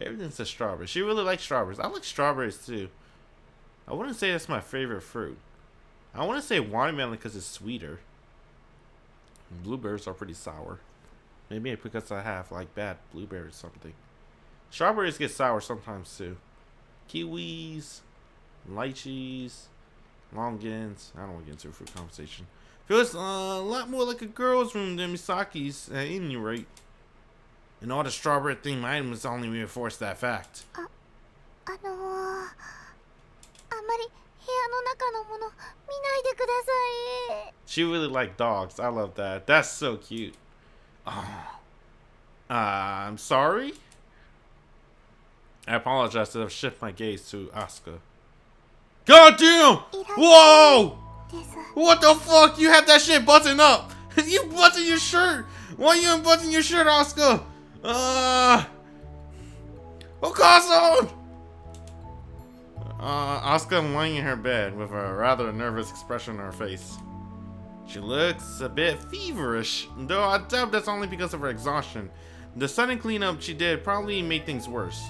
Everything's a strawberry. She really likes strawberries. I like strawberries too. I wouldn't say that's my favorite fruit. I want to say watermelon because it's sweeter. Blueberries are pretty sour. Maybe because I have like bad blueberries or something. Strawberries get sour sometimes too. Kiwis, lychees, longans. I don't want to get into a fruit conversation. Feels a lot more like a girl's room than Misaki's at any rate. And all the strawberry themed items only reinforce that fact. あまり部屋の中のもの見ないでください。 She really liked dogs. I love that. That's so cute. Oh. I'm sorry? I apologize that I've shifted my gaze to Asuka. God damn! Whoa! です。 What the fuck? You had that shit buttoned up! You buttoned your shirt! Why you unbutton your shirt, Asuka? Okasan! Asuka lying in her bed with a rather nervous expression on her face. She looks a bit feverish, though I doubt that's only because of her exhaustion. The sudden cleanup she did probably made things worse.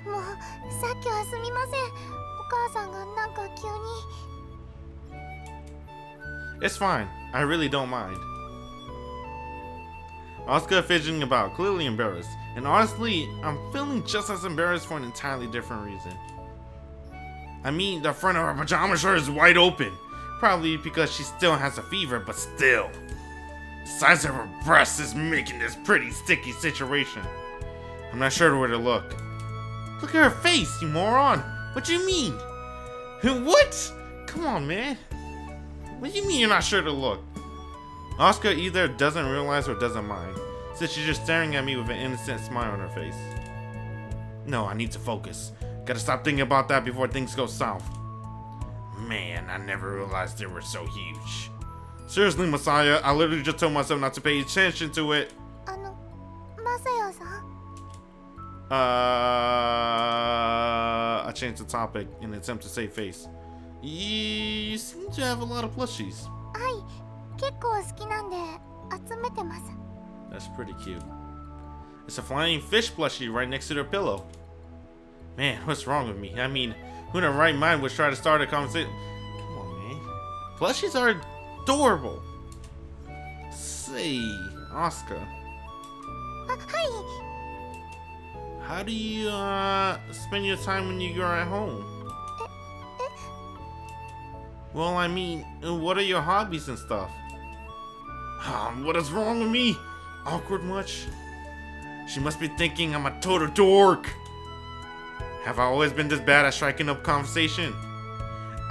もうさっきはすみません。お母さんがなんか急に。 It's fine. I really don't mind. Asuka fidgeting about, clearly embarrassed. And honestly, I'm feeling just as embarrassed for an entirely different reason. I mean, the front of her pajama shirt is wide open. Probably because she still has a fever, but still. The size of her breast is making this pretty sticky situation. I'm not sure where to look. Look at her face, you moron! What do you mean? What? Come on, man. What do you mean you're not sure to look? Asuka either doesn't realize or doesn't mind, since she's just staring at me with an innocent smile on her face. No, I need to focus. Gotta stop thinking about that before things go south. Man, I never realized they were so huge. Seriously, Messiah, I literally just told myself not to pay attention to it. マサヤさん。 I changed the topic in an attempt to save face. You seem to have a lot of plushies. はい、結構好きなんで集めてます。 That's pretty cute. It's a flying fish plushie right next to their pillow. Man, what's wrong with me? I mean, who in their right mind would try to start a conversation? Come on, man. Plushies are adorable. Say, Asuka. はい。 How do you spend your time when you're at home? Well, I mean, what are your hobbies and stuff? What is wrong with me? Awkward much? She must be thinking I'm a total dork. Have I always been this bad at striking up conversation?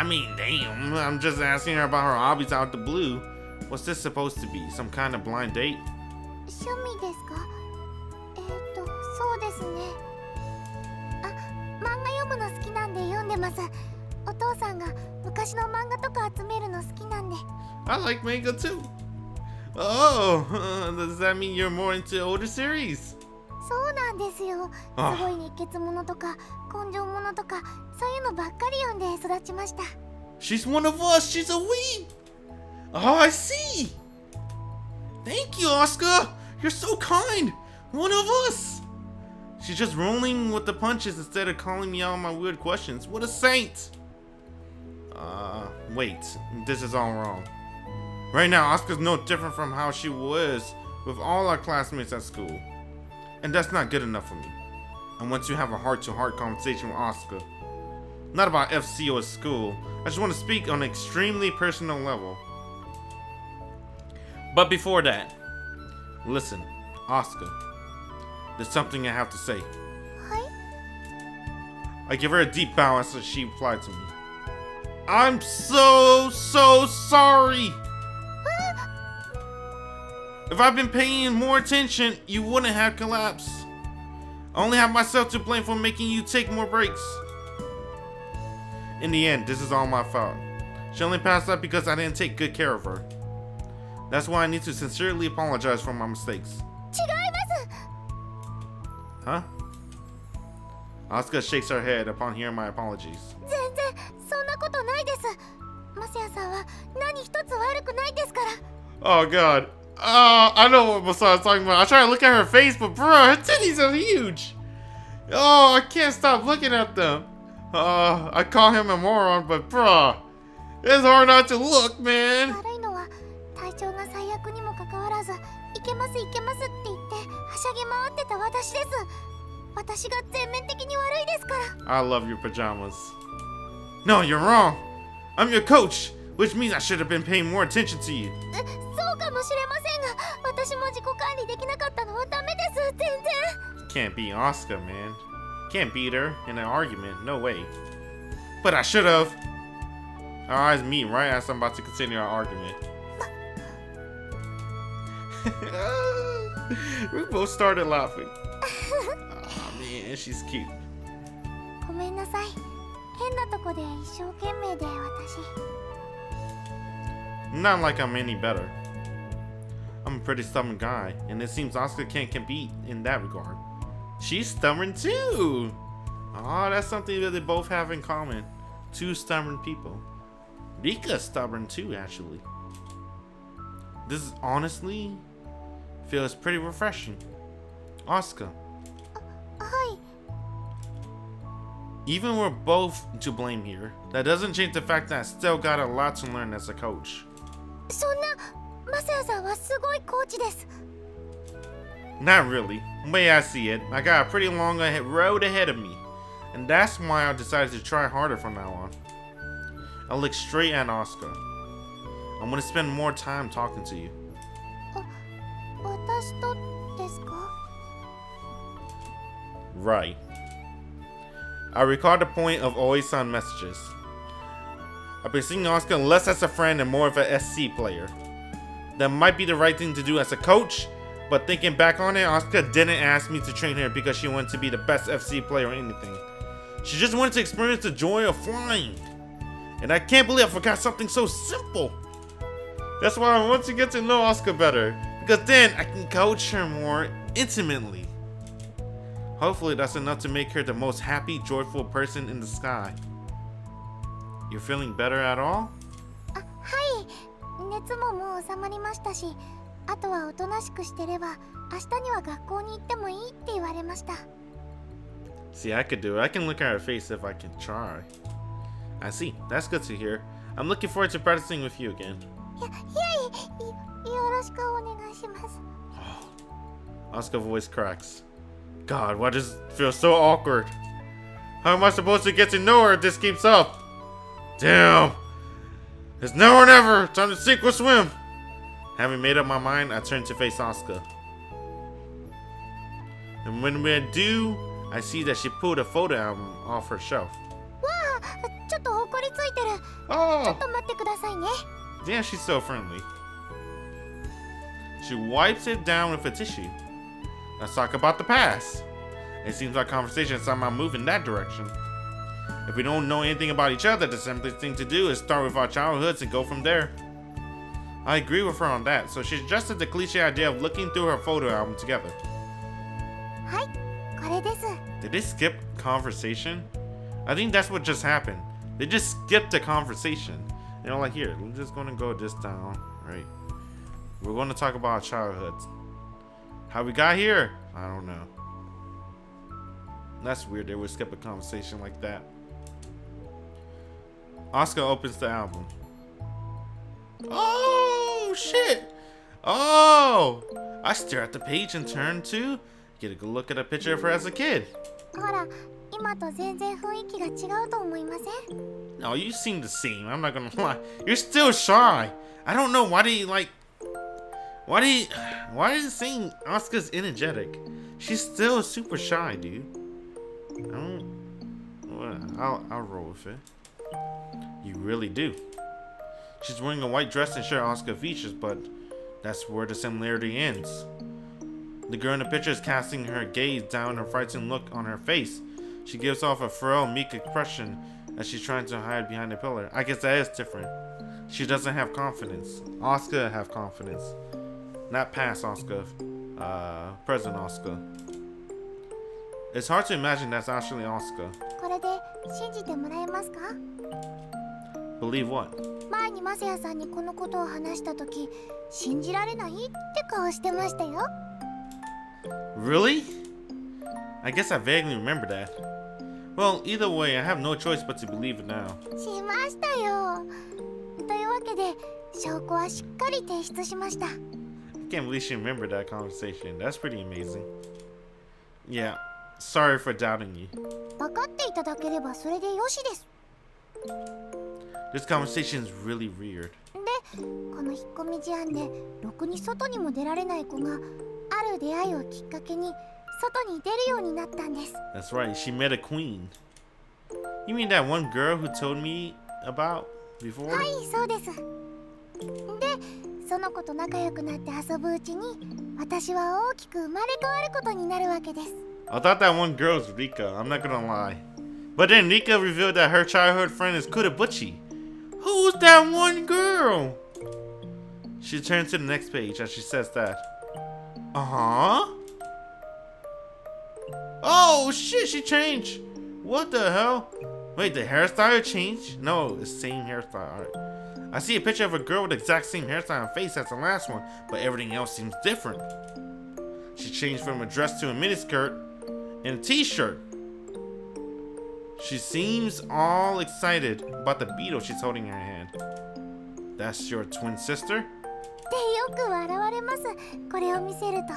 I mean, damn, I'm just asking her about her hobbies out the blue. What's this supposed to be? Some kind of blind date? 趣味ですか？そうですね。あ、漫画読むの好きなんで読んでます。お父さんが昔の漫画とか集めるの好きなんで。I like manga too. Oh, does that mean you're more into older series? そうなんなんですよ。あすごい熱血者とか根性者とかそういうのばっかり読んで育ちました。 She's one of us. She's a weeb. Oh, I see. Thank you, Asuka. You're so kind. One of us. She's just rolling with the punches instead of calling me out on my weird questions. What a saint. Wait. This is all wrong. Right now, Asuka's no different from how she was with all our classmates at school. And that's not good enough for me. I want to have a heart-to-heart conversation with Asuka. Not about FC or school. I just want to speak on an extremely personal level. But before that, listen, Asuka. There's something I have to say. はい。 I give her a deep bow as she replied to me. I'm so sorry. If I've been paying more attention, you wouldn't have collapsed. I only have myself to blame for making you take more breaks. In the end, this is all my fault. She only passed out because I didn't take good care of her. That's why I need to sincerely apologize for my mistakes. 違います。 Huh? Asuka shakes her head upon hearing my apologies. 全然そんなことないです。マサヤさんは何一つ悪くないですから。 Oh god. I know what Masaya's talking about. I try to look at her face, but bro, her titties are huge. Oh, I can't stop looking at them. I call him a moron, but bro, it's hard not to look, man. 悪いのは体調が最悪にもかかわらず、いけますいけますって言ってはしゃぎ回ってた私です。私が全面的に悪いですから。 I love your pajamas. No, you're wrong. I'm your coach, which means I should have been paying more attention to you. そうかもしれませんが、私も自己管理できなかったのはダメです。全然。 Can't beat Asuka, man. Can't beat her in an argument. No way. But I should have. Our eyes meet right as I'm about to continue our argument. We both started laughing. Oh man, she's cute. ごめんなさい。変なとこで一生懸命で私。 Not like I'm any better. I'm a pretty stubborn guy, and it seems Asuka can't compete in that regard. She's stubborn too! Oh, that's something that they both have in common. Two stubborn people. Rika's stubborn too, actually. This is honestly feels pretty refreshing. Asuka. はい。 Even we're both to blame here, that doesn't change the fact that I still got a lot to learn as a coach. そんなマサヤさんはすごいコーチです。 Not really. The way I see it, I got a pretty long road ahead of me. And that's why I decided to try harder from now on. I look straight at Asuka. I'm gonna spend more time talking to you. 私とですか？ Right. I recall the point of Oisan messages. I've been seeing Asuka less as a friend and more of an SC player. That might be the right thing to do as a coach, but thinking back on it, Asuka didn't ask me to train her because she wanted to be the best FC player or anything. She just wanted to experience the joy of flying. And I can't believe I forgot something so simple. That's why I want to get to know Asuka better, because then I can coach her more intimately. Hopefully that's enough to make her the most happy, joyful person in the sky. You're feeling better at all? あ、はい。熱ももう収まりましたし、あとはおとなしくしてれば明日には学校に行ってもいいって言われました。 See, I could do it. I can look at her face if I can try. I see. That's good to hear. I'm looking forward to practicing with you again. よろしくお願いします。 Asuka's voice cracks. God, why does it feel so awkward? How am I supposed to get to know her if this keeps up? Damn! It's now or never! Time to sink or swim! Having made up my mind, I turn to face Asuka. And when we do, I see that she pulled a photo album off her shelf. わあ、ちょっとほこりついてる。ちょ Oh! っと待ってくださいね。 Damn, she's so friendly. She wipes it down with a tissue. Let's talk about the past. It seems our conversation somehow move in that direction. If we don't know anything about each other, the simplest thing to do is start with our childhoods and go from there. I agree with her on that, so she suggested the cliche idea of looking through her photo album together. はい、Did they skip conversation? I think that's what just happened. They just skipped the conversation. You know, like, here, we're just gonna go this down, right? We're gonna talk about our childhoods. How we got here? I don't know. That's weird. They would skip a conversation like that. Asuka opens the album. Oh, shit. Oh, I stare at the page and turn to get a good look at a picture of her as a kid. ほら、今と全然雰囲気が違うと思いません？ No, you seem the same. I'm not gonna lie. You're still shy. I don't know why do you like. Why is it saying Asuka's energetic? She's still super shy, dude. I'll roll with it. You really do. She's wearing a white dress and share Asuka features, but that's where the similarity ends. The girl in the picture is casting her gaze down, a frightened look on her face. She gives off a frail, meek expression as she's trying to hide behind a pillar. I guess that is different. She doesn't have confidence. Asuka have confidence. Not past Asuka, present Asuka. It's hard to imagine that's actually Asuka. これで信じてもらえますか？ Believe what? 前にマセヤさんにこのことを話したとき、信じられないって顔してましたよ。 Really? I guess I vaguely remember that. Well, either way, I have no choice but to believe it now. しましたよ。というわけで、証拠はしっかり提出しました。 I can't believe she remembered that conversation. That's pretty amazing. Yeah, sorry for doubting you. 分かっていただければそれでよしです。 This conversation is really weird. で、この引っ込み思案で、ろくに外にも出られない子が、ある出会いをきっかけに、外に出るようになったんです。 That's right, she met a queen. You mean that one girl who told me about before? はい、そうです。で、その子と仲良くなって遊ぶうちに、私は大きく生まれ変わることになるわけです。 I thought that one girl was Rika, I'm not gonna lie. But then Rika revealed that her childhood friend is Kurabuchi. Who's that one girl? She turns to the next page as she says that. Uh-huh. Oh shit, she changed. What the hell? Wait, the hairstyle changed? No, it's the same hairstyle. Alright. I see a picture of a girl with the exact same hairstyle and face as the last one, but everything else seems different. She changed from a dress to a miniskirt and a t-shirt. She seems all excited about the beetle she's holding in her hand. That's your twin sister? ってよく笑われます。これを見せると。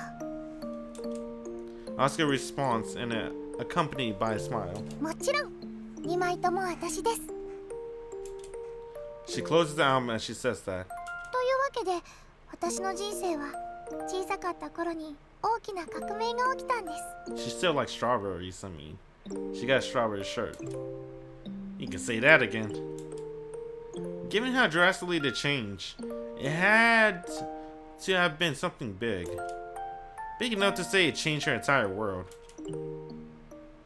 Asuka responds and accompanied by a smile. もちろん、2枚とも私です。 She closes the album as she says that. というわけで、私の人生は小さかった頃に大きな革命が起きたんです。 She still likes strawberries, I mean. She got a strawberry shirt. You can say that again. Given how drastically they changed, it had to have been something big. Big enough to say it changed her entire world.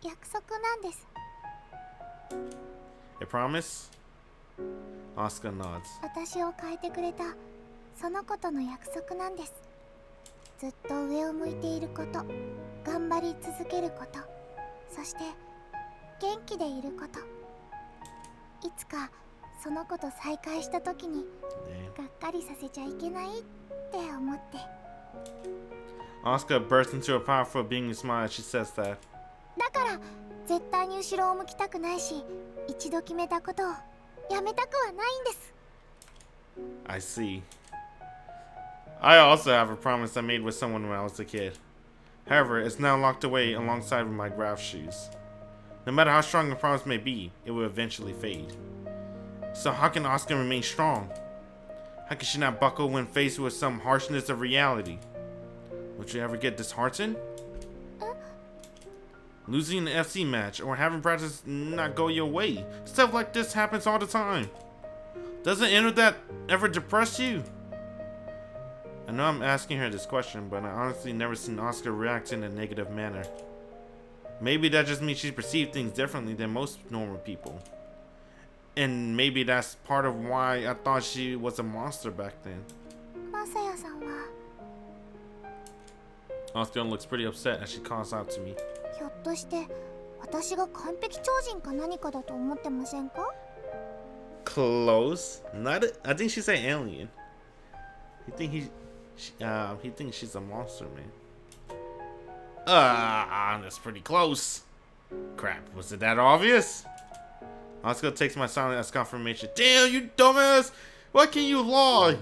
約束なんです。 A promise? Asuka nods. 私を変えてくれたその子との約束なんです。ずっと上を向いていること、頑張り続けること、そして元気でいること。いつかその子と再会した時にがっかりさせちゃいけないって思って。 Asuka bursts into a powerful beaming smile as she says that. だから絶対に後ろを向きたくないし、一度決めたことをやめたくはないんです。 I see. I also have a promise I made with someone when I was a kid. However, it's now locked away alongside with my graph shoes. No matter how strong a promise may be, it will eventually fade. So how can Asuka remain strong? How can she not buckle when faced with some harshness of reality? Would you ever get disheartened? Losing an FC match or having practice not go your way. Stuff like this happens all the time. Doesn't any of that ever depress you? I know I'm asking her this question, but I honestly never seen Asuka react in a negative manner. Maybe that just means she perceives things differently than most normal people. And maybe that's part of why I thought she was a monster back then. マサヤさんは Asuka looks pretty upset as she calls out to me. ひょっとして私が完璧超人か何かだと思ってませんか？ Close. Not. I think she's an alien. He thinks she's a monster, man. That's pretty close. Crap, was it that obvious? Asuka takes my silence as confirmation. Damn, you dumbass! Why can't you lie?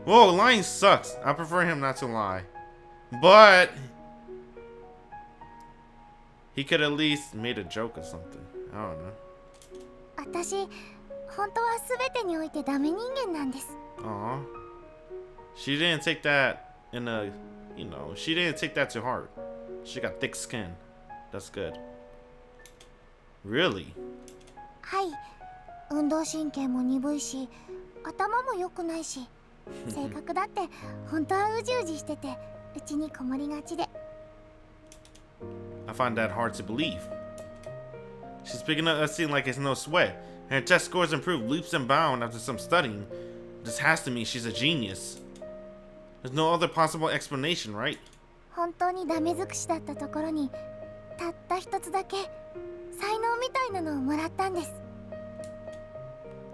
Whoa, lying sucks. I prefer him not to lie. But he could at least made a joke or something. I don't know. 私、本当は全てにおいてダメ人間なんです。Aw. She didn't take that in a, she didn't take that to heart. She got thick skin. That's good. Really? はい。運動神経も鈍いし、頭も良くないし、性格だって本当はうじうじしてて、うちにこもりがちで。I find that hard to believe. She's picking up a scene like it's no sweat. And her test scores improve leaps and bounds after some studying. This has to mean she's a genius. There's no other possible explanation, right? 本当にダメ尽くしだったところに、たった一つだけ才能みたいなのをもらったんです。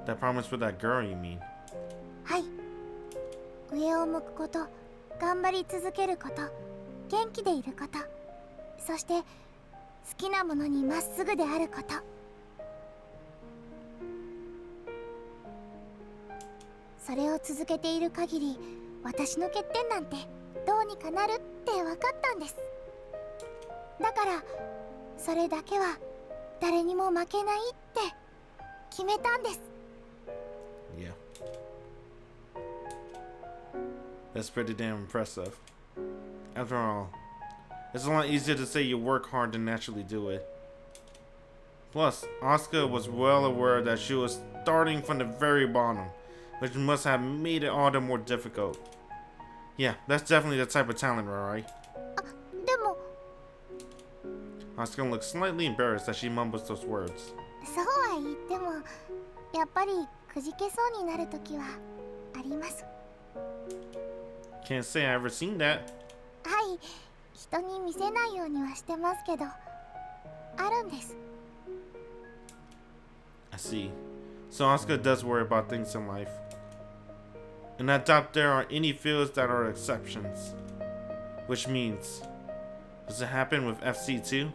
That promise with that girl, you mean? はい。上を向くこと、頑張り続けること、元気でいること、そして好きなものにまっすぐであること。それを続けている限り、私の欠点なんてどうにかなるって分かったんです。だからそれだけは誰にも負けないって決めたんです。Yeah. That's pretty damn impressive. After all, it's a lot easier to say you work hard than naturally do it. Plus, Asuka was well aware that she was starting from the very bottom, which must have made it all the more difficult. Yeah, that's definitely the type of talent, right? でも Asuka looks slightly embarrassed as she mumbles those words. そうは言ってもやっぱりくじけそうになるときはあります。 Can't say I've ever seen that. はい、人に見せないようにはしてますけど、あるんです。 I see. So Asuka does worry about things in life. And I doubt there are any fields that are exceptions. Which means, does it happen with FC too?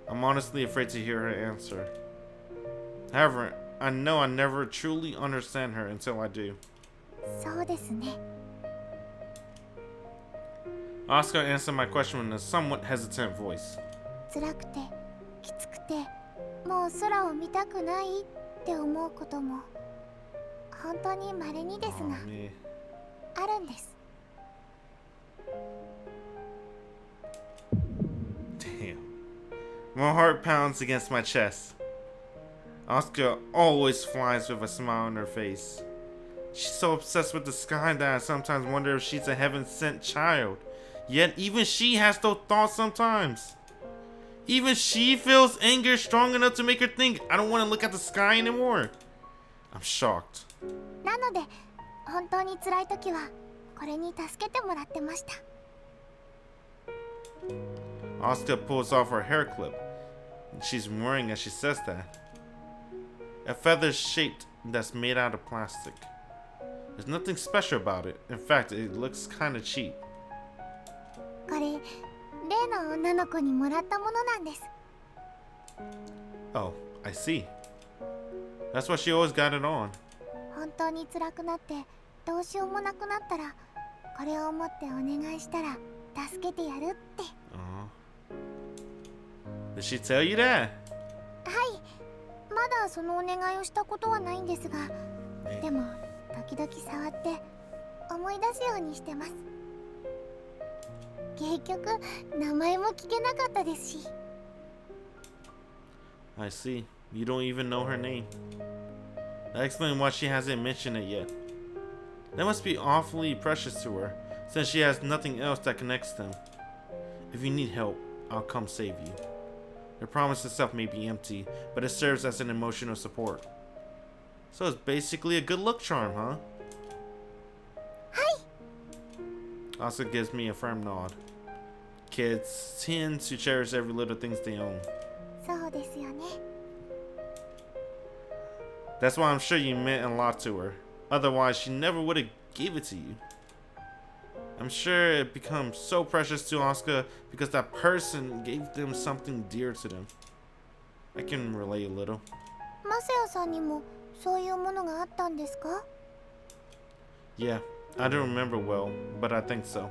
I'm honestly afraid to hear her answer. However, I know I never truly understand her until I do. そうですね。 Asuka answered my question in a somewhat hesitant voice. 辛くてきつくてもう空を見たくないって思うことも本当に稀にですが、 man. あるんです。 Damn. My heart pounds against my chest. Asuka always flies with a smile on her face. She's so obsessed with the sky that I sometimes wonder if she's a heaven-sent child. Yet even she has those thoughts sometimes. Even she feels anger strong enough to make her think, I don't want to look at the sky anymore. I'm shocked. なので本当に辛い時はこれに助けてもらってました。 Asuka pulls off her hair clip. She's worrying as she says that. A feather shaped that's made out of plastic. There's nothing special about it. In fact, it looks kind of cheap. これ例の女の子にもらったものなんです。 Oh, I see. That's why she always got it on. 本当に辛くなってどうしようもなくなったらこれを持ってお願いしたら助けてやるって。 Did she tell you that? はい、まだそのお願いをしたことはないんですが、でも時々触って思い出すようにしてます。結局名前も聞けなかったですし。 I see. You don't even know her name. That explains why she hasn't mentioned it yet. That must be awfully precious to her, since she has nothing else that connects them. If you need help, I'll come save you. The promise itself may be empty, but it serves as an emotional support. So it's basically a good luck charm, huh? はい。 Asuka gives me a firm nod. Kids tend to cherish every little things they own. そうですよね。 That's why I'm sure you meant a lot to her. Otherwise, she never would have gave it to you. I'm sure it becomes so precious to Asuka because that person gave them something dear to them. I can relate a little. マセオさんにもそういうものがあったんですか？ Yeah, I don't remember well, but I think so.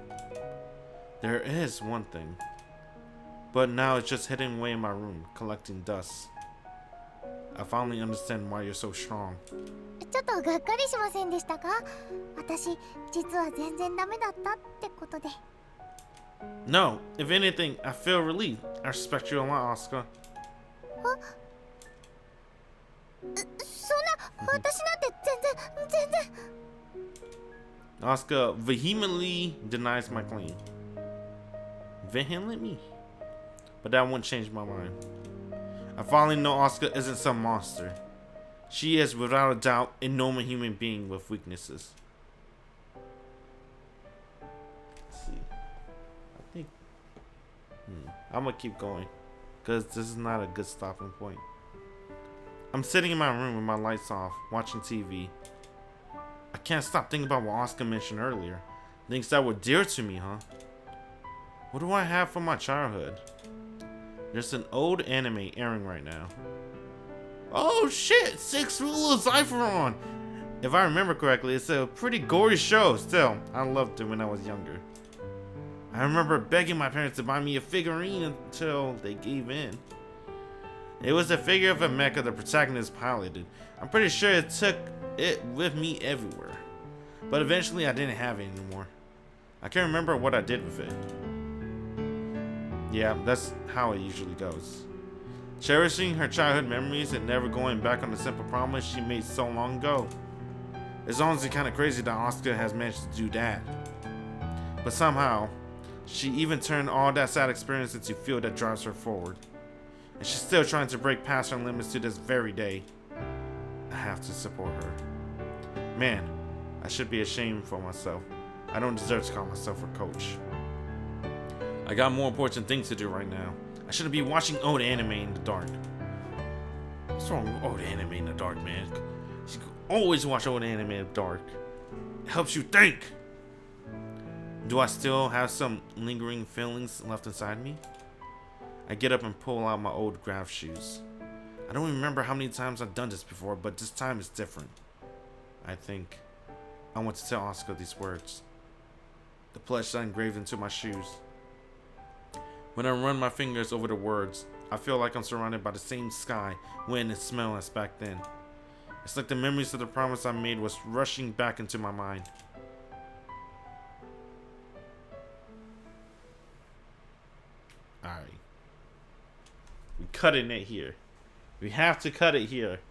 There is one thing. But now it's just hidden away in my room, collecting dust. I finally understand why you're so strong. ちょっとがっかりしませんでしたか？私、実は全然ダメだったってことで。 No, if anything, I feel relieved. I respect you a lot, Asuka. そんな、私なんて全然。 Asuka vehemently denies my claim. Vehemently? But that won't change my mind. I finally know Asuka isn't some monster. She is, without a doubt, a normal human being with weaknesses. Let's see. I think... I'm gonna keep going. Because this is not a good stopping point. I'm sitting in my room with my lights off, watching TV. I can't stop thinking about what Asuka mentioned earlier. Things that were dear to me, huh? What do I have from my childhood? There's an old anime airing right now. Oh shit! Six Rule of Zypheron! If I remember correctly, it's a pretty gory show. Still, I loved it when I was younger. I remember begging my parents to buy me a figurine until they gave in. It was a figure of a mecha the protagonist piloted. I'm pretty sure it took it with me everywhere. But eventually I didn't have it anymore. I can't remember what I did with it. Yeah, that's how it usually goes. Cherishing her childhood memories and never going back on the simple promise she made so long ago. It's honestly kind of crazy that Asuka has managed to do that. But somehow, she even turned all that sad experience into fuel that drives her forward. And she's still trying to break past her limits to this very day. I have to support her. Man, I should be ashamed for myself. I don't deserve to call myself a coach. I got more important things to do right now. I shouldn't be watching old anime in the dark. What's wrong with old anime in the dark, man? You should always watch old anime in the dark. It helps you think. Do I still have some lingering feelings left inside me? I get up and pull out my old graph shoes. I don't remember how many times I've done this before, but this time is different. I think I want to tell Asuka these words. The pledge that engraved into my shoes. When I run my fingers over the words, I feel like I'm surrounded by the same sky, wind, and smell as back then. It's like the memories of the promise I made was rushing back into my mind. Alright. We cutting it here. We have to cut it here.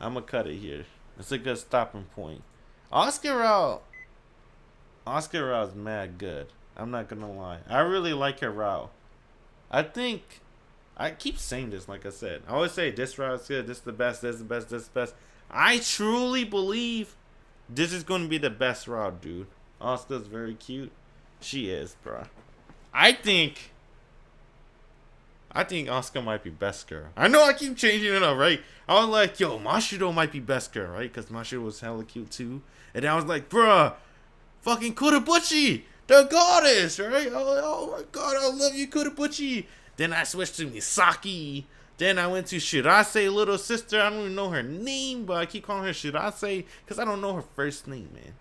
I'm gonna cut it here. It's a good stopping point. Asuka Rao is mad good. I'm not gonna lie. I really like her route. I think I keep saying this, like I said. I always say this route is good, this is the best, this is the best, this is the best. I truly believe this is gonna be the best route, dude. Asuka's very cute. She is, bro. I think Asuka might be best girl. I know I keep changing it up, right? I was like, yo, Mashiro might be best girl, right? Because Mashiro was hella cute too. And then I was like, bruh, fucking Kurobuchi, the goddess, right? I was like, oh my god, I love you, Kurobuchi. Then I switched to Misaki. Then I went to Shirase, little sister. I don't even know her name, but I keep calling her Shirase because I don't know her first name, man.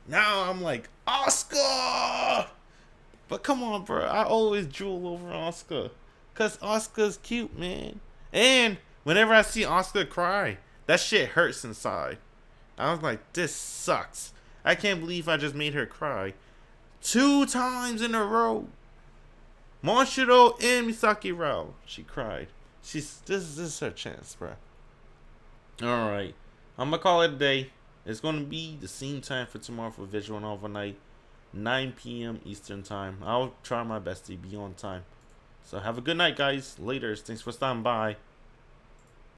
Now I'm like, Asuka! But come on, bro. I always drool over Asuka. Because Asuka's cute, man. And whenever I see Asuka cry, that shit hurts inside. I was like, this sucks. I can't believe I just made her cry 2 times in a row. Moshiro and Misaki Rao. She cried. This is her chance, bro. Alright. I'm going to call it a day. It's going to be the same time for tomorrow for Visual Novel Night. 9 p.m. Eastern Time. I'll try my best to be on time. So have a good night, guys. Later. Thanks for stopping by.